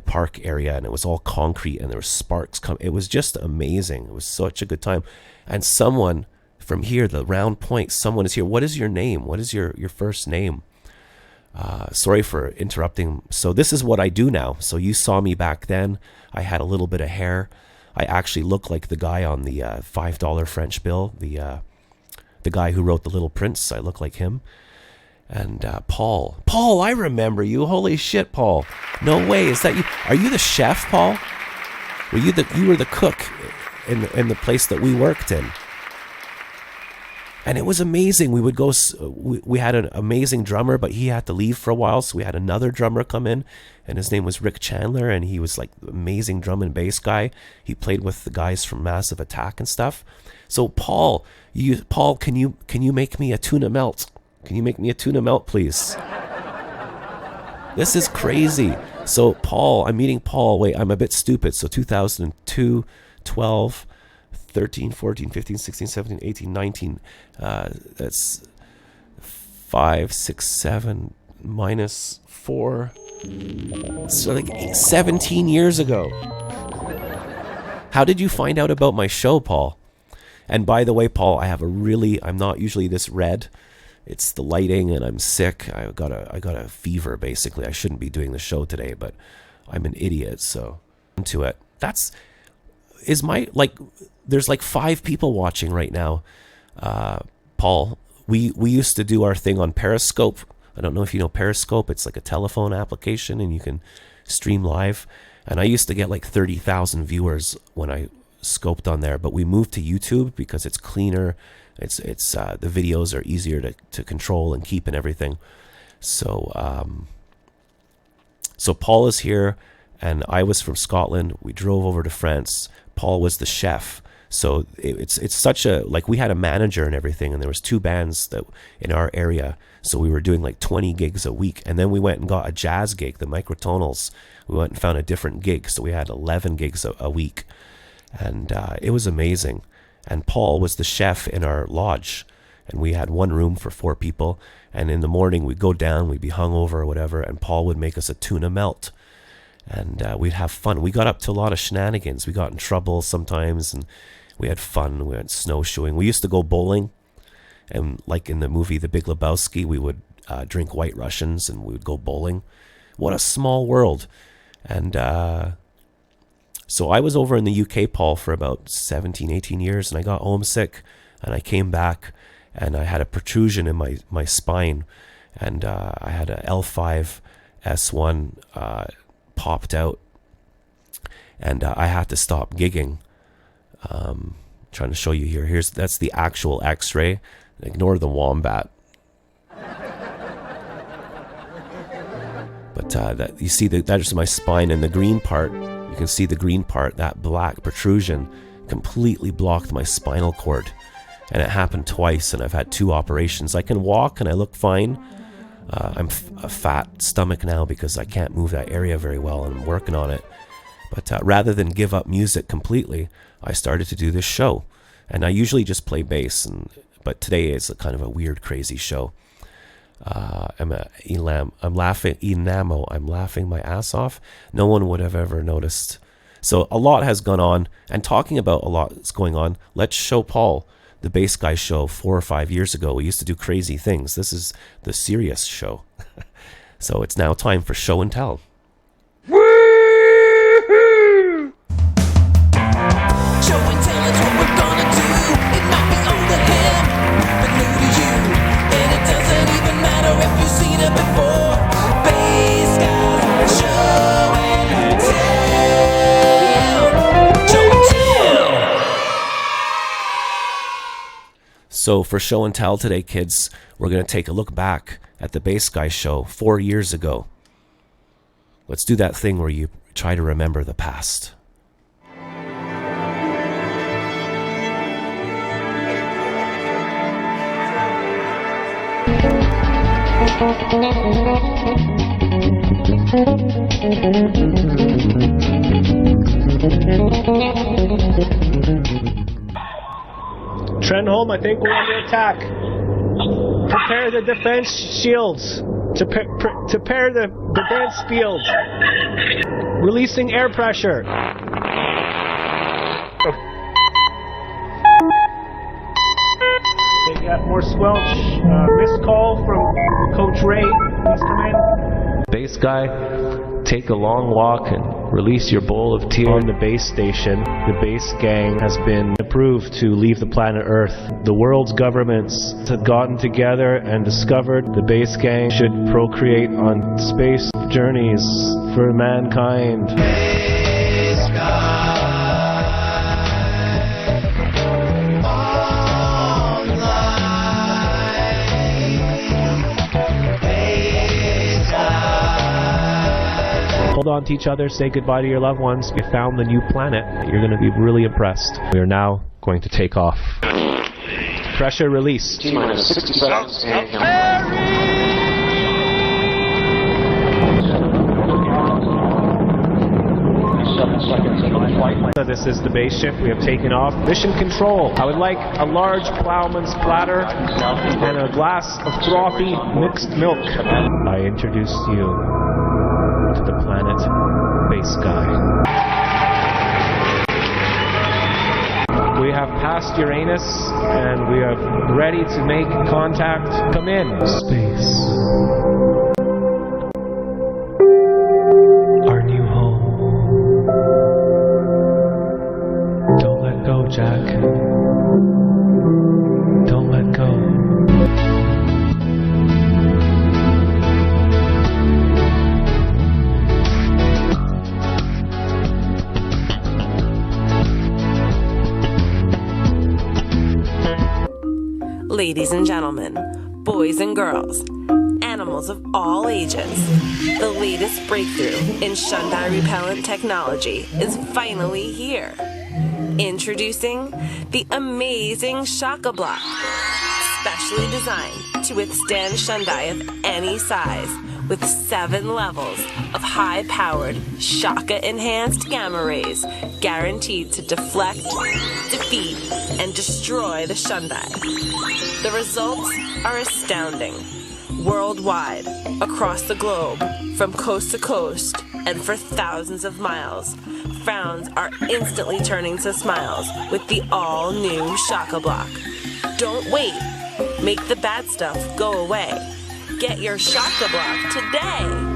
park area, and it was all concrete, and there were sparks coming. It was just amazing. It was such a good time. And someone from here, the Round Point, someone is here. What is your name? What is your first name? Sorry for interrupting. So this is what I do now. So you saw me back then. I had a little bit of hair. I actually look like the guy on the $5 French bill, the guy who wrote The Little Prince. I look like him. And Paul, I remember you. Holy shit, Paul! No way, is that you? Are you the chef, Paul? You were the cook in the place that we worked in? And it was amazing. We would go. We had an amazing drummer, but he had to leave for a while, so we had another drummer come in, and his name was Rick Chandler, and he was like the amazing drum and bass guy. He played with the guys from Massive Attack and stuff. So Paul, can you make me a tuna melt? Can you make me a tuna melt, please? This is crazy. So Paul, I'm meeting Paul. Wait, I'm a bit stupid. So 2002, 12, 13, 14, 15, 16, 17, 18, 19. That's 5, 6, 7 minus 4. So like 17 years ago. How did you find out about my show, Paul? And by the way, Paul, I'm not usually this red. It's the lighting, and I'm sick. I got a fever, basically. I shouldn't be doing the show today, but I'm an idiot, so into it. There's like 5 people watching right now. Paul, we used to do our thing on Periscope. I don't know if you know Periscope. It's like a telephone application, and you can stream live. And I used to get like 30,000 viewers when I scoped on there, but we moved to YouTube because it's cleaner. It's the videos are easier to control and keep and everything. So Paul is here, and I was from Scotland. We drove over to France. Paul was the chef. So it's such a, like, we had a manager and everything, and there was 2 bands that in our area. So we were doing like 20 gigs a week, and then we went and got a jazz gig, the Microtonals. We went and found a different gig, so we had 11 gigs a week, and it was amazing. And Paul was the chef in our lodge, and we had one room for 4 people. And in the morning we'd go down, we'd be hungover or whatever, and Paul would make us a tuna melt, and we'd have fun. We got up to a lot of shenanigans. We got in trouble sometimes, and we had fun. We went snowshoeing. We used to go bowling, and like in the movie The Big Lebowski, we would drink White Russians, and we would go bowling. What a small world. And so I was over in the UK, Paul, for about 17, 18 years, and I got homesick, and I came back, and I had a protrusion in my spine, and I had a L5 S1 popped out, and I had to stop gigging. Trying to show you here. That's the actual X-ray. Ignore the wombat. But that you see that is my spine, and the green part. You can see the green part. That black protrusion completely blocked my spinal cord, and it happened twice. And I've had 2 operations. I can walk and I look fine. I'm a fat stomach now because I can't move that area very well, and I'm working on it. But rather than give up music completely, I started to do this show. And I usually just play bass, but today is a kind of a weird, crazy show. I'm laughing my ass off. No one would have ever noticed. So a lot has gone on, and talking about a lot that's going on, let's show Paul, the bass guy show 4 or 5 years ago. We used to do crazy things. This is the serious show. So it's now time for show and tell. Show and tell is what we're gonna do. It might be old to him, but new to you. And it doesn't even matter if you've seen it before. Bass guys, show and tell. Show and tell. So for show and tell today, kids, we're going to take a look back at the Bass Guy show 4 years ago. Let's do that thing where you try to remember the past. Trenholm, I think we're under attack. Prepare the defense shields. Prepare the defense fields. Releasing air pressure. They got more squelch. Missed call from Coach Ray. Please come in. Bass guy, take a long walk and release your bowl of tears. On the base station, the base gang has been approved to leave the planet Earth. The world's governments have gotten together and discovered the base gang should procreate on space journeys for mankind. Hold on to each other, say goodbye to your loved ones. You found the new planet. You're going to be really impressed. We are now going to take off. Pressure released. T-minus 60 seconds. This is the base ship. We have taken off. Mission control. I would like a large plowman's platter and a glass of frothy mixed milk. I introduced you to the planet Bass Guy. We have passed Uranus and we are ready to make contact. Come in. Space. Our new home. Don't let go, Jack. Don't let go. Ladies and gentlemen, boys and girls, animals of all ages, the latest breakthrough in Shundai repellent technology is finally here. Introducing the amazing Shaka Block, specially designed to withstand Shundai of any size, with 7 levels of high-powered Shaka-enhanced gamma rays, guaranteed to deflect, defeat, and destroy the Shundai. The results are astounding. Worldwide, across the globe, from coast to coast, and for thousands of miles, frowns are instantly turning to smiles with the all-new Shaka Block. Don't wait. Make the bad stuff go away. Get your Shaka Block today.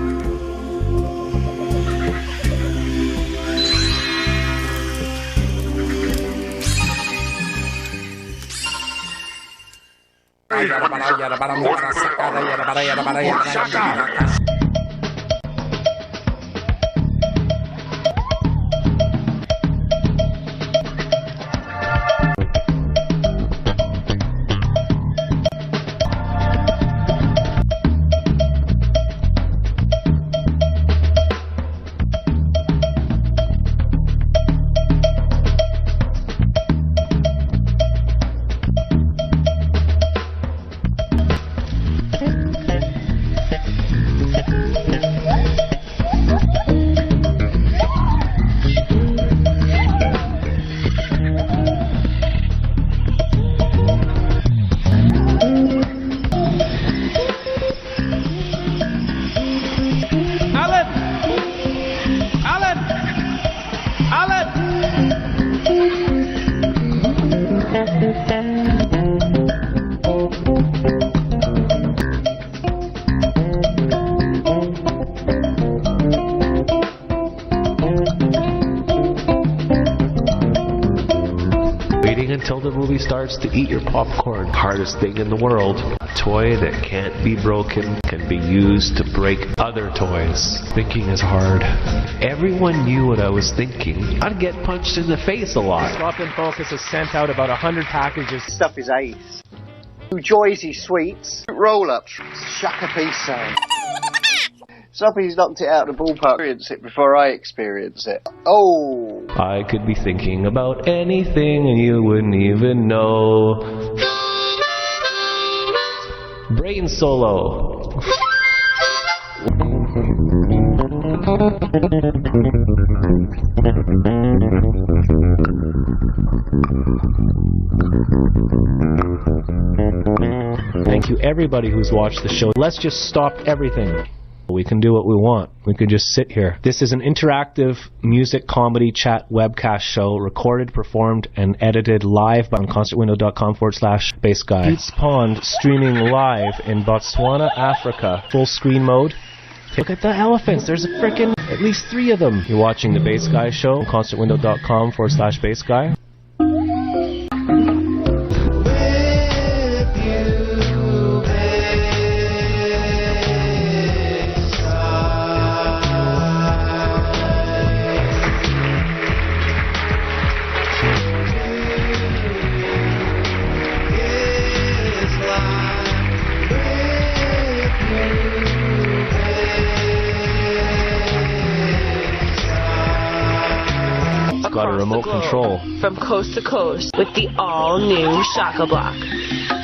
slowly starts to eat your popcorn. Hardest thing in the world. A toy that can't be broken can be used to break other toys. Thinking is hard. If everyone knew what I was thinking, I'd get punched in the face a lot. Stop and Focus has sent out about 100 packages. Stuff is ace. Joyzy sweets, roll-ups, shuck a piece sound. Somebody's knocked it out of the ballpark. Experience it before I experience it. Oh! I could be thinking about anything and you wouldn't even know. Brain solo. Thank you everybody who's watched the show. Let's just stop everything. We can do what we want. We can just sit here. This is an interactive music comedy chat webcast show recorded, performed, and edited live on concertwindow.com/bassguy. Pete's Pond streaming live in Botswana, Africa. Full screen mode. Look at the elephants. There's a frickin' at least 3 of them. You're watching the Bass Guy show on concertwindow.com/bassguy. Got a remote control. From coast to coast with the all-new Shaka Block.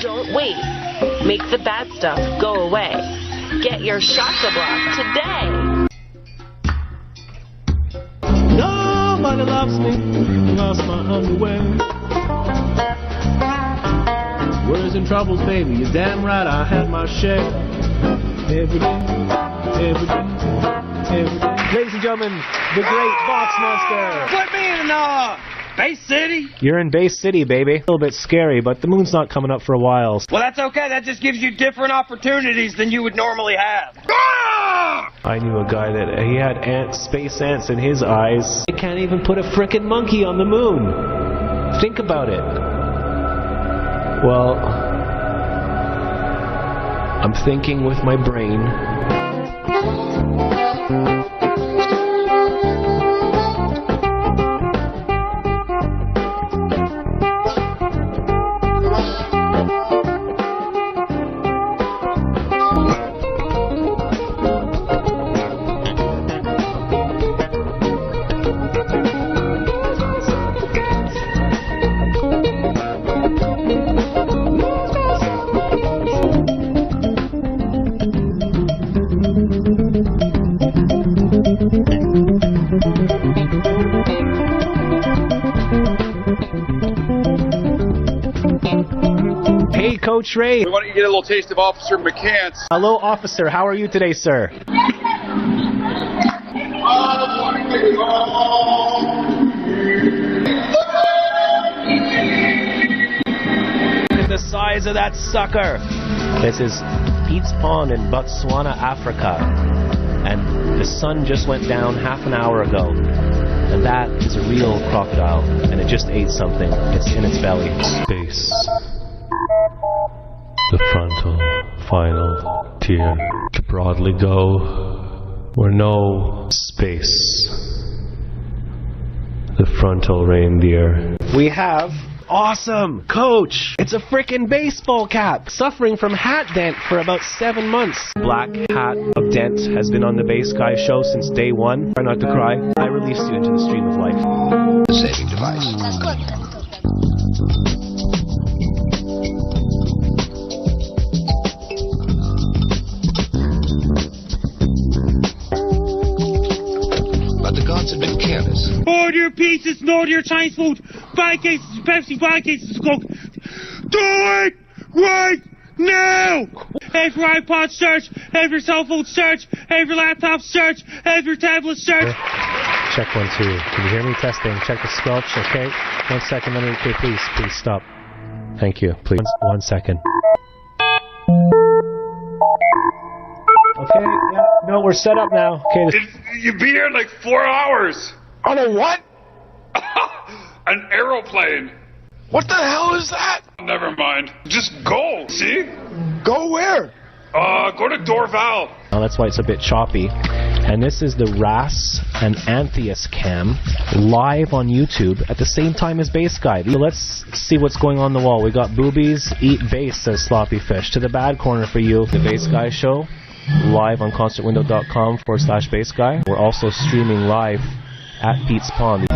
Don't wait. Make the bad stuff go away. Get your Shaka Block today. Nobody loves me. Lost my underwear. Worries and troubles, baby. You're damn right. I had my share. Every day. Every day. Every day. Ladies and gentlemen, the great Box Monster. Put me in Bay City. You're in Bay City, baby. A little bit scary, but the moon's not coming up for a while. Well, that's okay. That just gives you different opportunities than you would normally have. I knew a guy that he had space ants in his eyes. He can't even put a frickin' monkey on the moon. Think about it. Well, I'm thinking with my brain. Coach Ray. We want you to get a little taste of Officer McCants. Hello, officer. How are you today, sir? The size of that sucker. This is Pete's Pond in Botswana, Africa. And the sun just went down half an hour ago. And that is a real crocodile. And it just ate something. It's in its belly. Space. The frontal, final tier. To broadly go where no space. The frontal reindeer. We have awesome coach. It's a frickin' baseball cap. Suffering from hat dent for about 7 months. Black hat of dent has been on the Bass Guy show since day one. Try not to cry. I released you into the stream of life. Saving device. Have been careless. Order your pizzas, order your Chinese food, 5 cases of Pepsi, 5 cases of Coke. Do it right now! Have your iPod search, have your cell phone search, have your laptop search, have your tablet search. Check 1, 2. Can you hear me? Testing. Check the squelch. Okay. 1 second. Okay, please stop. Thank you. Please. 1 second. Okay, yeah, no, we're set up now. Okay. You'd be here in like 4 hours. On a what? An aeroplane. What the hell is that? Never mind. Just go, see? Go where? Go to Dorval. Oh, that's why it's a bit choppy. And this is the Ras and Antheus cam live on YouTube at the same time as Bass Guy. So let's see what's going on the wall. We got boobies, eat bass, says Sloppy Fish. To the bad corner for you, the Bass Guy Show, live on concertwindow.com/Bass Guy. We're also streaming live at Pete's Pond.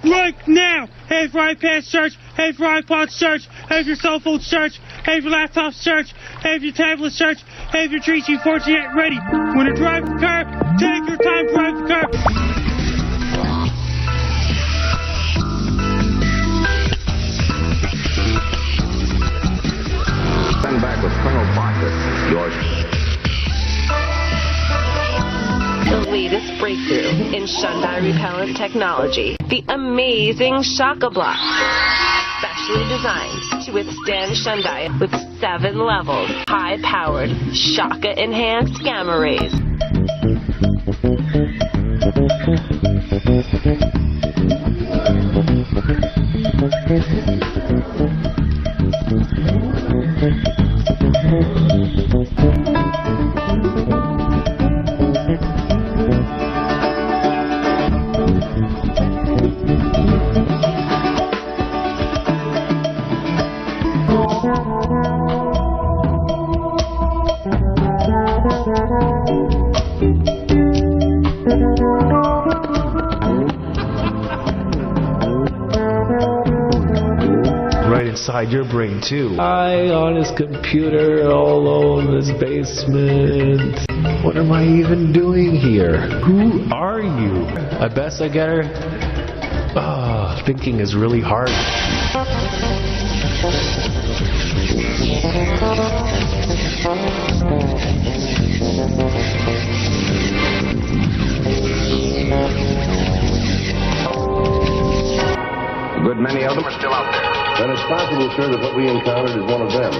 Right now! Hey for iPad search, hey for iPod search, hey for your cell phone search, hey for laptop search, hey for your tablet search, hey for your 3G, 4G ready. When you drive the car, take your time to drive the car. Stand back with Colonel Parker, yours. The latest breakthrough in Shundai repellent technology, the amazing Shaka Block. Specially designed to withstand Shundai with 7 levels, high-powered, Shaka-enhanced gamma rays. Right inside your brain, too. I on his computer all alone in his basement. What am I even doing here? Who are you? I best I get her. Thinking is really hard. A good many of them are still out there. Then it's possible, sir, that what we encountered is one of them.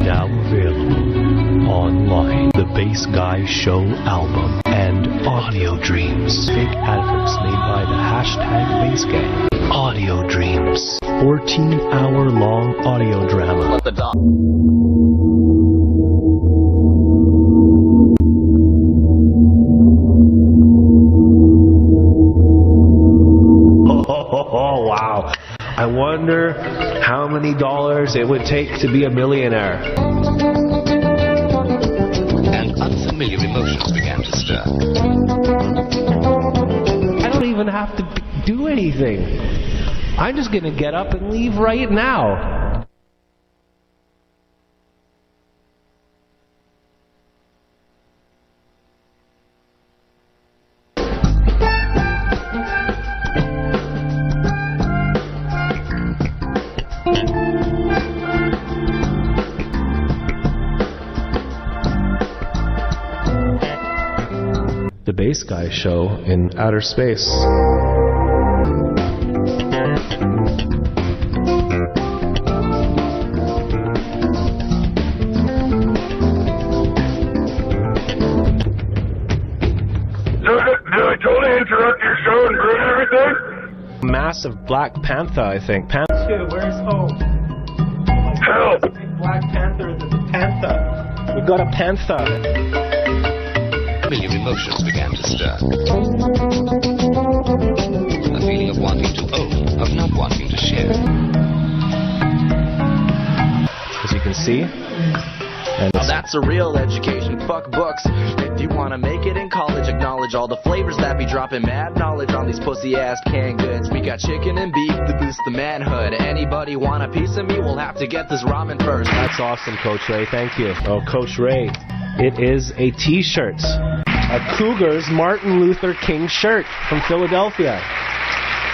Now available online. The Bass Guy Show album and Audio Dreams. Fake adverts made by the hashtag Bass Gang. Audio Dreams. 14-hour long audio drama. Let the dog. Oh, wow. I wonder how many dollars it would take to be a millionaire. And unfamiliar emotions began to stir. I don't even have to do anything. I'm just going to get up and leave right now. The Bass Guy Show in outer space. Did I totally interrupt your show and ruin everything? Massive Black Panther, I think. Panther, where's home? Help! Black Panther is a panther. We got a panther. Familiar emotions began to stir. A feeling of wanting to own, of not wanting to share. As you can see. And now that's a real education, fuck books. If you wanna make it in college, acknowledge all the flavors that be dropping mad knowledge on these pussy-ass canned goods. We got chicken and beef to boost the manhood. Anybody want a piece of me, we'll have to get this ramen first. That's awesome, Coach Ray, thank you. Oh, Coach Ray, it is a t-shirt. A Cougars Martin Luther King shirt from Philadelphia.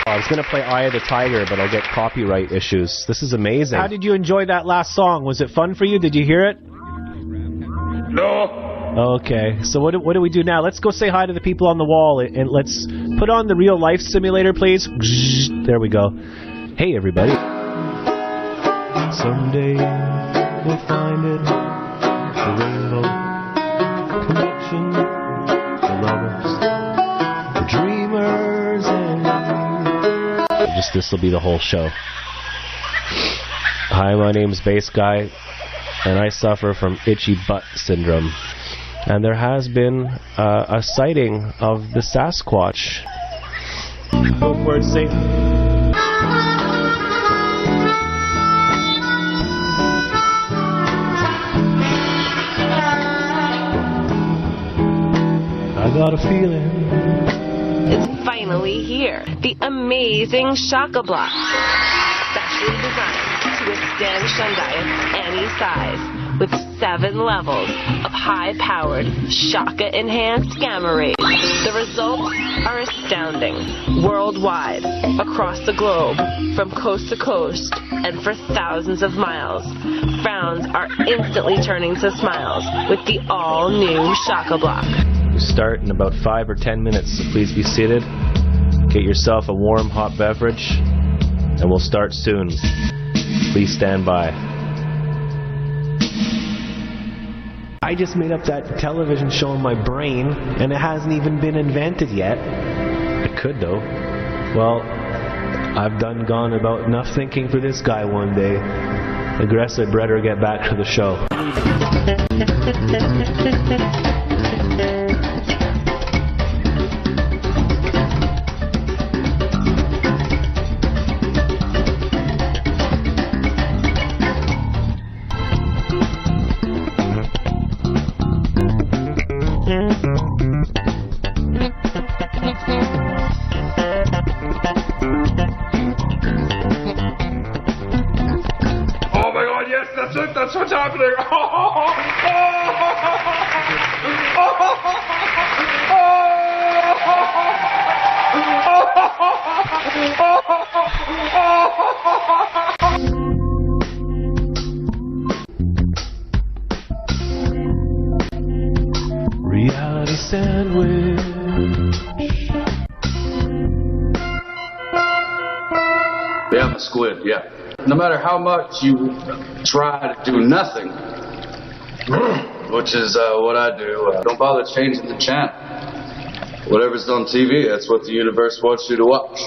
I was going to play Eye of the Tiger, but I'll get copyright issues. This is amazing. How did you enjoy that last song? Was it fun for you? Did you hear it? No. Okay, so what do we do now? Let's go say hi to the people on the wall, and let's put on the real life simulator, please. There we go. Hey, everybody. Someday we'll find it. The rainbow connection. The lovers, the dreamers, and just this will be the whole show. Hi, my name's Bass Guy, and I suffer from itchy butt syndrome. And there has been a sighting of the Sasquatch. Go for it, Satan. I got a feeling. It's finally here. The amazing Shaka Block. Specially designed to withstand Shundai of any size, with 7 levels of high-powered, Shaka-enhanced gamma rays. The results are astounding. Worldwide, across the globe, from coast to coast, and for thousands of miles, frowns are instantly turning to smiles with the all-new Shaka Block. We start in about 5 or 10 minutes, so please be seated. Get yourself a warm, hot beverage, and we'll start soon. Please stand by. I just made up that television show in my brain, and it hasn't even been invented yet. It could, though. Well, I've gone about enough thinking for this guy one day. I guess I'd better get back to the show. That's what's happening. Reality sandwich. Yeah, I'm a squid, yeah. No matter how much you try to do nothing, which is what I do, don't bother changing the channel. Whatever's on TV, that's what the universe wants you to watch.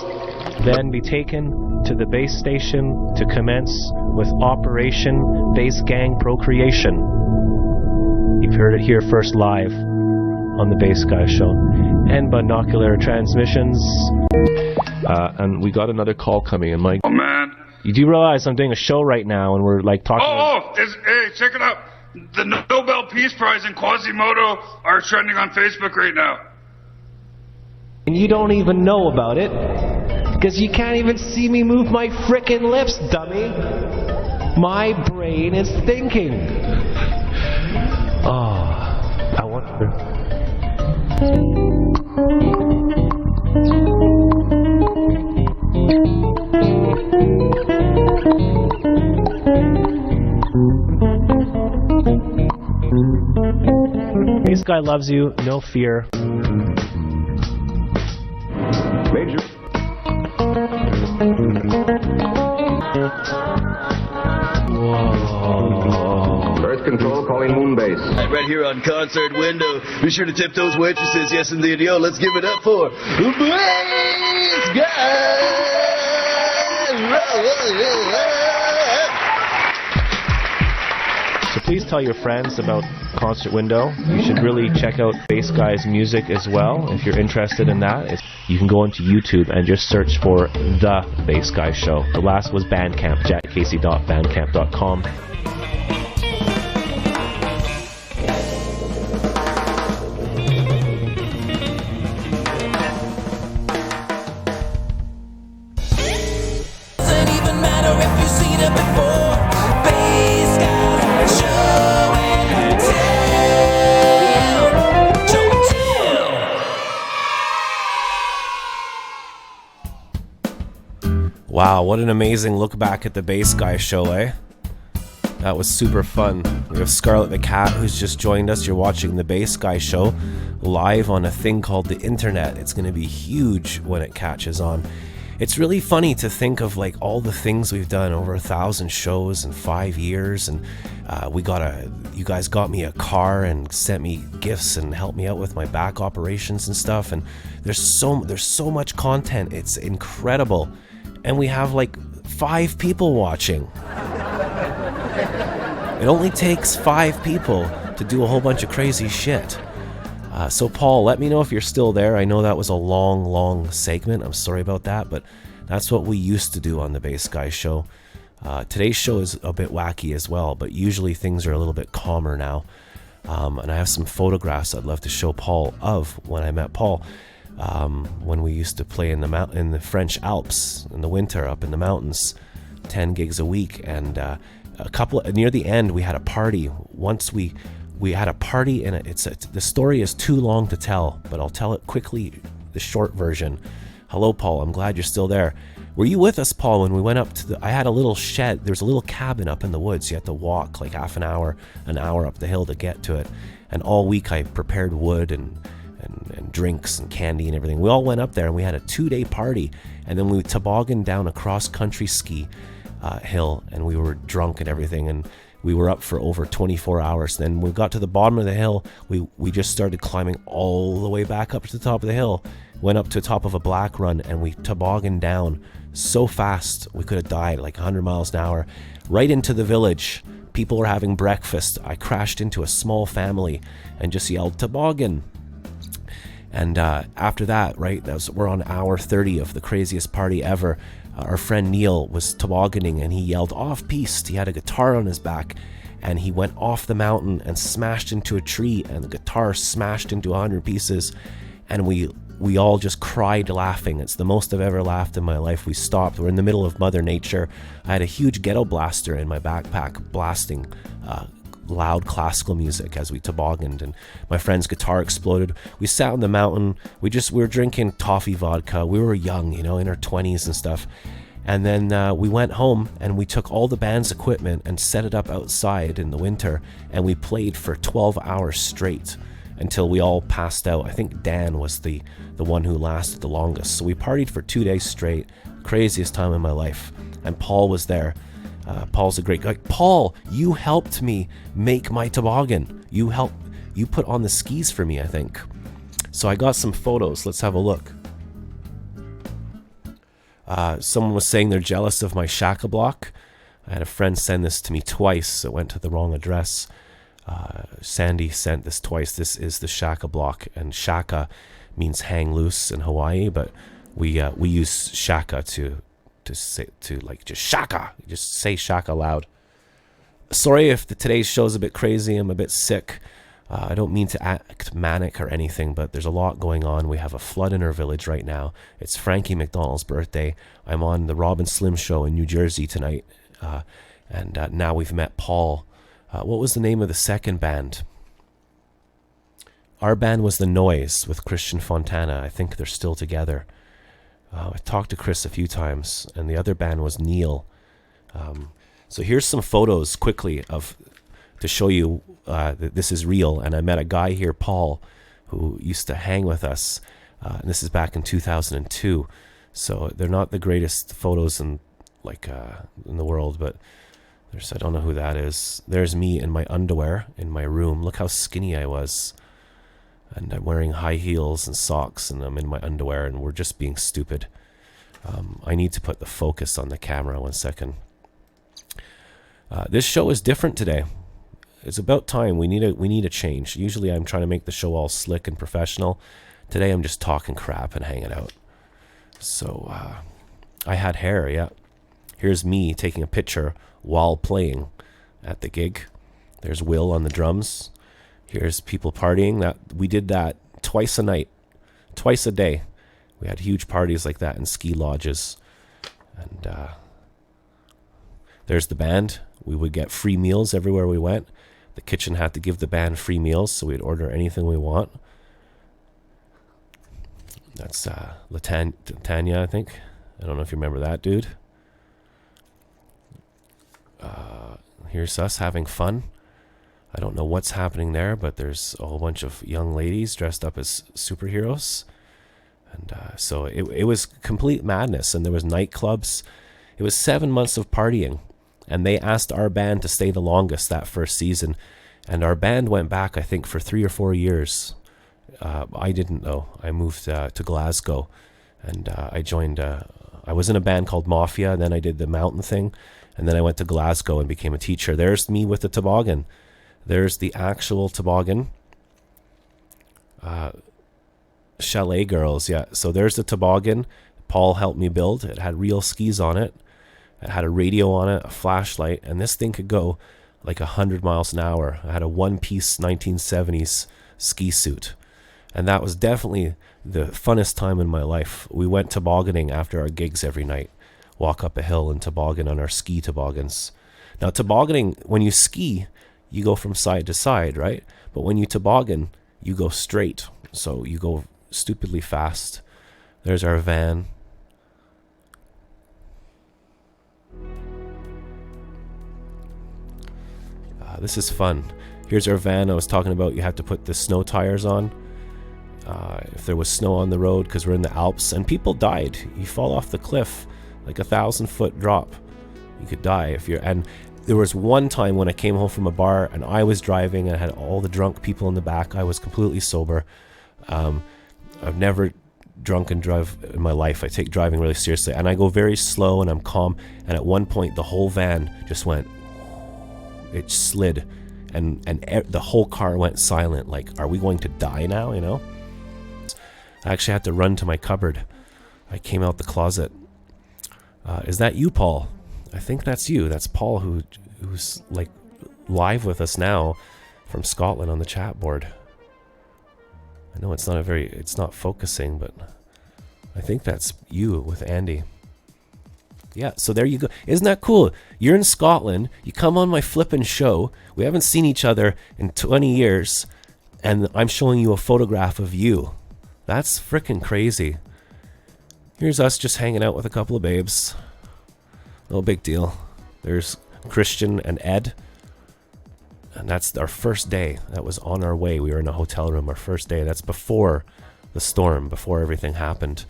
Then be taken to the base station to commence with Operation Base Gang Procreation. You've heard it here first live on the Bass Guy Show. And binocular transmissions. And we got another call coming in, Mike. Oh, man. You do realize I'm doing a show right now, and we're like talking. Hey, check it out. The Nobel Peace Prize and Quasimodo are trending on Facebook right now. And you don't even know about it, because you can't even see me move my frickin' lips, dummy. My brain is thinking. Oh, I wonder. This guy loves you, no fear. Major. Whoa. Birth control calling moon base. Right here on Concert Window. Be sure to tip those waitresses. Yes, indeed. Yo, let's give it up for Bass Guy. So please tell your friends about Concert Window. You should really check out Bass Guy's music as well if you're interested in that. You can go into YouTube and just search for The Bass Guy Show. The last was Bandcamp, jackcasey.bandcamp.com. Wow, what an amazing look back at the Bass Guy Show, eh? That was super fun. We have Scarlet the Cat who's just joined us. You're watching the Bass Guy Show live on a thing called the internet. It's going to be huge when it catches on. It's really funny to think of like all the things we've done, over 1,000 shows in 5 years, and you guys got me a car and sent me gifts and helped me out with my back operations and stuff, and there's so much content. It's incredible, and we have like 5 people watching. It only takes 5 people to do a whole bunch of crazy shit. So Paul, let me know if you're still there. I know that was a long segment. I'm sorry about that, but that's what we used to do on the Bass Guy Show. Today's show is a bit wacky as well, but usually things are a little bit calmer now. And I have some photographs I'd love to show Paul of when I met Paul, when we used to play in the French Alps in the winter up in the mountains, 10 gigs a week. And near the end, we had a party. Once we had a party, and the story is too long to tell, but I'll tell it quickly, the short version. Hello, Paul. I'm glad you're still there. Were you with us, Paul, when we went up I had a little shed. There's a little cabin up in the woods. You had to walk like half an hour up the hill to get to it. And all week I prepared wood and drinks and candy and everything. We all went up there and we had a 2-day party. And then we tobogganed down a cross-country ski hill, and we were drunk and everything. And we were up for over 24 hours. Then we got to the bottom of the hill. We just started climbing all the way back up to the top of the hill. Went up to the top of a black run, and we tobogganed down so fast we could have died, like 100 miles an hour, right into the village. People were having breakfast. I crashed into a small family and just yelled, "Toboggan!" And after that, right, we're on hour 30 of the craziest party ever. Our friend Neil was tobogganing, and he yelled, "Off-piste!" He had a guitar on his back, and he went off the mountain and smashed into a tree, and the guitar smashed into 100 pieces, and we all just cried laughing. It's the most I've ever laughed in my life. We stopped. We're in the middle of Mother Nature. I had a huge ghetto blaster in my backpack blasting loud classical music as we tobogganed, and my friend's guitar exploded. We sat on the mountain. We were drinking toffee vodka. We were young, in our 20s and stuff. And then we went home, and we took all the band's equipment and set it up outside in the winter, and we played for 12 hours straight until we all passed out. I think Dan was the one who lasted the longest. So we partied for 2 days straight. Craziest time in my life. And Paul was there. Paul's a great guy. Paul, you helped me make my toboggan. You put on the skis for me, I think. So I got some photos. Let's have a look. Someone was saying they're jealous of my Shaka block. I had a friend send this to me twice. It went to the wrong address. Sandy sent this twice. This is the Shaka block, and Shaka means hang loose in Hawaii, but we use Shaka to say just Shaka. Just say Shaka loud. Sorry if today's show is a bit crazy. I'm a bit sick. I don't mean to act manic or anything, but there's a lot going on. We have a flood in our village right now. It's Frankie MacDonald's birthday. I'm on the Rob and Slim show in New Jersey tonight, and now we've met Paul. What was the name of the second band? Our band was The Noise with Christian Fontana. I think they're still together. I talked to Chris a few times, and the other band was Neil. So here's some photos quickly to show you that this is real. And I met a guy here, Paul, who used to hang with us. And this is back in 2002. So they're not the greatest photos in the world, but I don't know who that is. There's me in my underwear in my room. Look how skinny I was. And I'm wearing high heels and socks, and I'm in my underwear, and we're just being stupid. I need to put the focus on the camera. 1 second. This show is different today. It's about time. We need a change. Usually I'm trying to make the show all slick and professional. Today I'm just talking crap and hanging out. So I had hair, yeah. Here's me taking a picture while playing at the gig. There's Will on the drums. Here's people partying. We did that twice a night, twice a day. We had huge parties like that in ski lodges. And there's the band. We would get free meals everywhere we went. The kitchen had to give the band free meals, so we'd order anything we want. That's Latanya, I think. I don't know if you remember that dude. Here's us having fun. I don't know what's happening there, but there's a whole bunch of young ladies dressed up as superheroes. And so it was complete madness, and there was nightclubs. It was 7 months of partying, and they asked our band to stay the longest that first season, and our band went back, I think, for 3 or 4 years. I didn't, though. I moved to Glasgow, and I joined, I was in a band called Mafia, then I did the mountain thing, and then I went to Glasgow and became a teacher. There's me with the toboggan. There's the actual toboggan. Chalet Girls, yeah. So there's the toboggan Paul helped me build. It had real skis on it. It had a radio on it, a flashlight, and this thing could go like 100 miles an hour. I had a one-piece 1970s ski suit, and that was definitely the funnest time in my life. We went tobogganing after our gigs every night, walk up a hill and toboggan on our ski toboggans. Now, tobogganing, when you ski, you go from side to side, right? But when you toboggan, you go straight, so you go stupidly fast. There's our van. This is fun. Here's our van I was talking about. You have to put the snow tires on if there was snow on the road, because we're in the Alps, and people died. You fall off the cliff, like 1,000-foot drop. You could die if you're... And there was one time when I came home from a bar and I was driving and I had all the drunk people in the back. I was completely sober. I've never drunk and drive in my life. I take driving really seriously, and I go very slow and I'm calm, and at one point the whole van just went, it slid, and the whole car went silent, like, are we going to die now, you know? I actually had to run to my cupboard. I came out the closet. Is that you, Paul? I think that's you. That's Paul, who's like live with us now from Scotland on the chat board. I know it's not focusing, but I think that's you with Andy. Yeah, so there you go. Isn't that cool? You're in Scotland, you come on my flippin' show, we haven't seen each other in 20 years, and I'm showing you a photograph of you. That's frickin' crazy. Here's us just hanging out with a couple of babes. No big deal. There's Christian and Ed. And that's our first day. That was on our way. We were in a hotel room our first day. That's before the storm, before everything happened.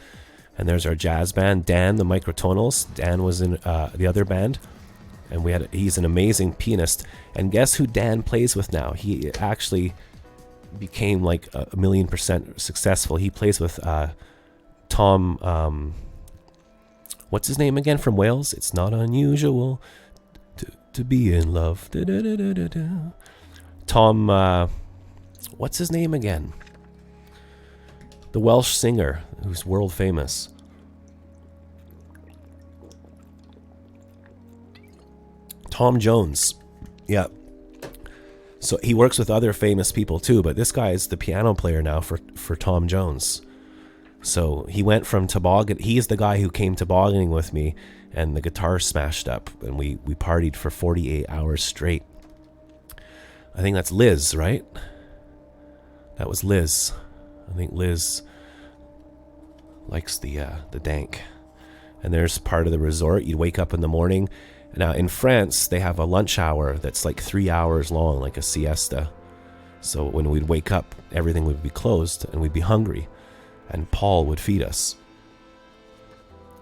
And there's our jazz band, Dan, the Microtonals. Dan was in the other band. And he's an amazing pianist. And guess who Dan plays with now? He actually became like 1,000,000% successful. He plays with Tom... what's his name again from Wales? It's not unusual to be in love. Tom, what's his name again? The Welsh singer who's world famous. Tom Jones. Yeah. So he works with other famous people too, but this guy is the piano player now for Tom Jones. So he went from toboggan. He's the guy who came tobogganing with me, and the guitar smashed up, and we partied for 48 hours straight. I think that's Liz, right? That was Liz. I think Liz likes the dank. And there's part of the resort. You'd wake up in the morning. Now in France, they have a lunch hour that's like 3 hours long, like a siesta. So when we'd wake up, everything would be closed, and we'd be hungry. And Paul would feed us.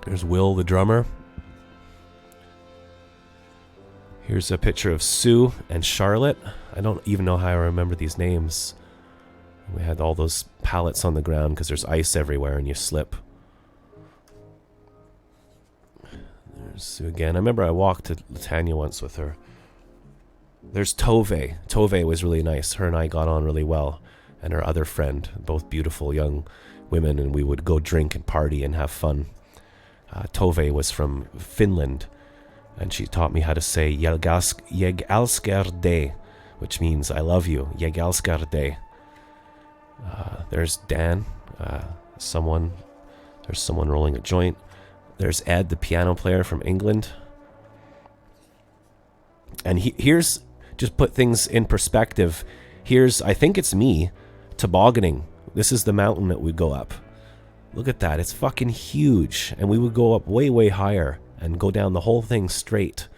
There's Will, the drummer. Here's a picture of Sue and Charlotte. I don't even know how I remember these names. We had all those pallets on the ground because there's ice everywhere and you slip. There's Sue again. I remember I walked to Latanya once with her. There's Tove. Tove was really nice. Her and I got on really well. And her other friend, both beautiful young women, and we would go drink and party and have fun. Tove was from Finland, and she taught me how to say Jeg elsker deg, which means I love you. Jeg elsker deg. There's Dan, there's someone rolling a joint. There's Ed, the piano player from England. And here's, just put things in perspective, here's, I think it's me, tobogganing. This is the mountain that we'd go up. Look at that, it's fucking huge. And we would go up way, way higher and go down the whole thing straight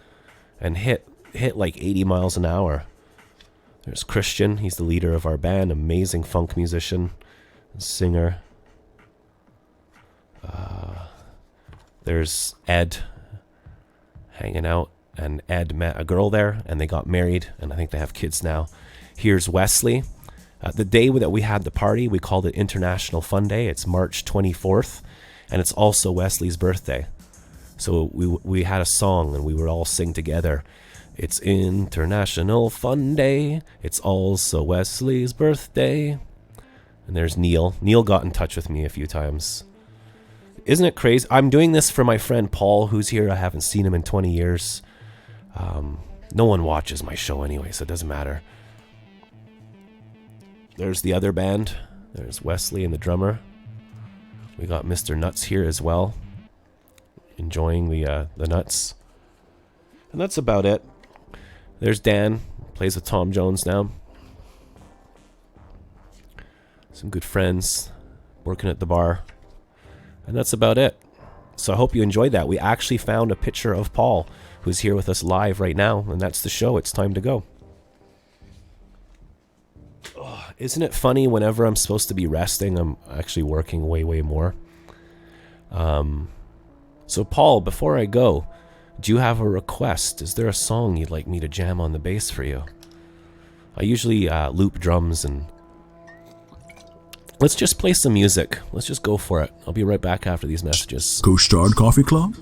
and hit like 80 miles an hour. There's Christian, he's the leader of our band, amazing funk musician, singer. There's Ed hanging out, and Ed met a girl there, and they got married, and I think they have kids now. Here's Wesley. The day that we had the party, we called it International Fun Day. It's March 24th, and it's also Wesley's birthday. So we had a song, and we would all sing together. It's International Fun Day. It's also Wesley's birthday. And there's Neil. Neil got in touch with me a few times. Isn't it crazy? I'm doing this for my friend Paul, who's here. I haven't seen him in 20 years. No one watches my show anyway, so it doesn't matter. There's the other band. There's Wesley and the drummer. We got Mr. Nuts here as well, enjoying the nuts. And that's about it. There's Dan, plays with Tom Jones now. Some good friends working at the bar. And that's about it. So I hope you enjoyed that. We actually found a picture of Paul, who's here with us live right now. And that's the show. It's time to go. Isn't it funny, whenever I'm supposed to be resting, I'm actually working way, way more. So Paul, before I go, do you have a request? Is there a song you'd like me to jam on the bass for you? I usually loop drums, and let's just play some music. Let's just go for it. I'll be right back after these messages. Coach Todd Coffee Club?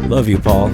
Love you, Paul.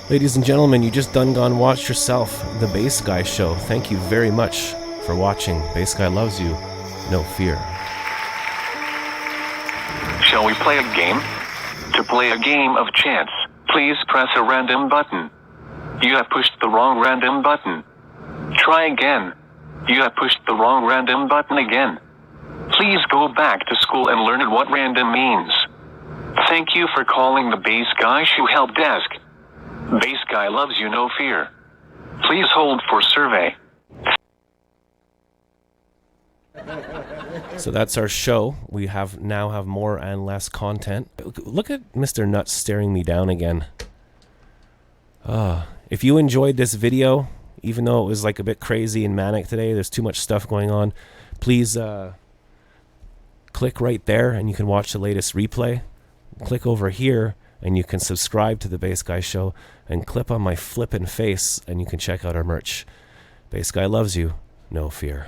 Ladies and gentlemen, you just done gone watched yourself The Bass Guy Show. Thank you very much for watching. Bass Guy loves you. No fear. Shall we play a game? To play a game of chance, please press a random button. You have pushed the wrong random button. Try again. You have pushed the wrong random button again. Please go back to school and learn what random means. Thank you for calling the Bass Guy Show help desk. Bass Guy loves you, no fear. Please hold for survey. So that's our show. We now have more and less content. Look at Mr. Nuts staring me down again. If you enjoyed this video, even though it was like a bit crazy and manic today, there's too much stuff going on, please click right there and you can watch the latest replay. Click over here and you can subscribe to the Bass Guy Show, and clip on my flippin' face and you can check out our merch. Bass Guy loves you. no fear.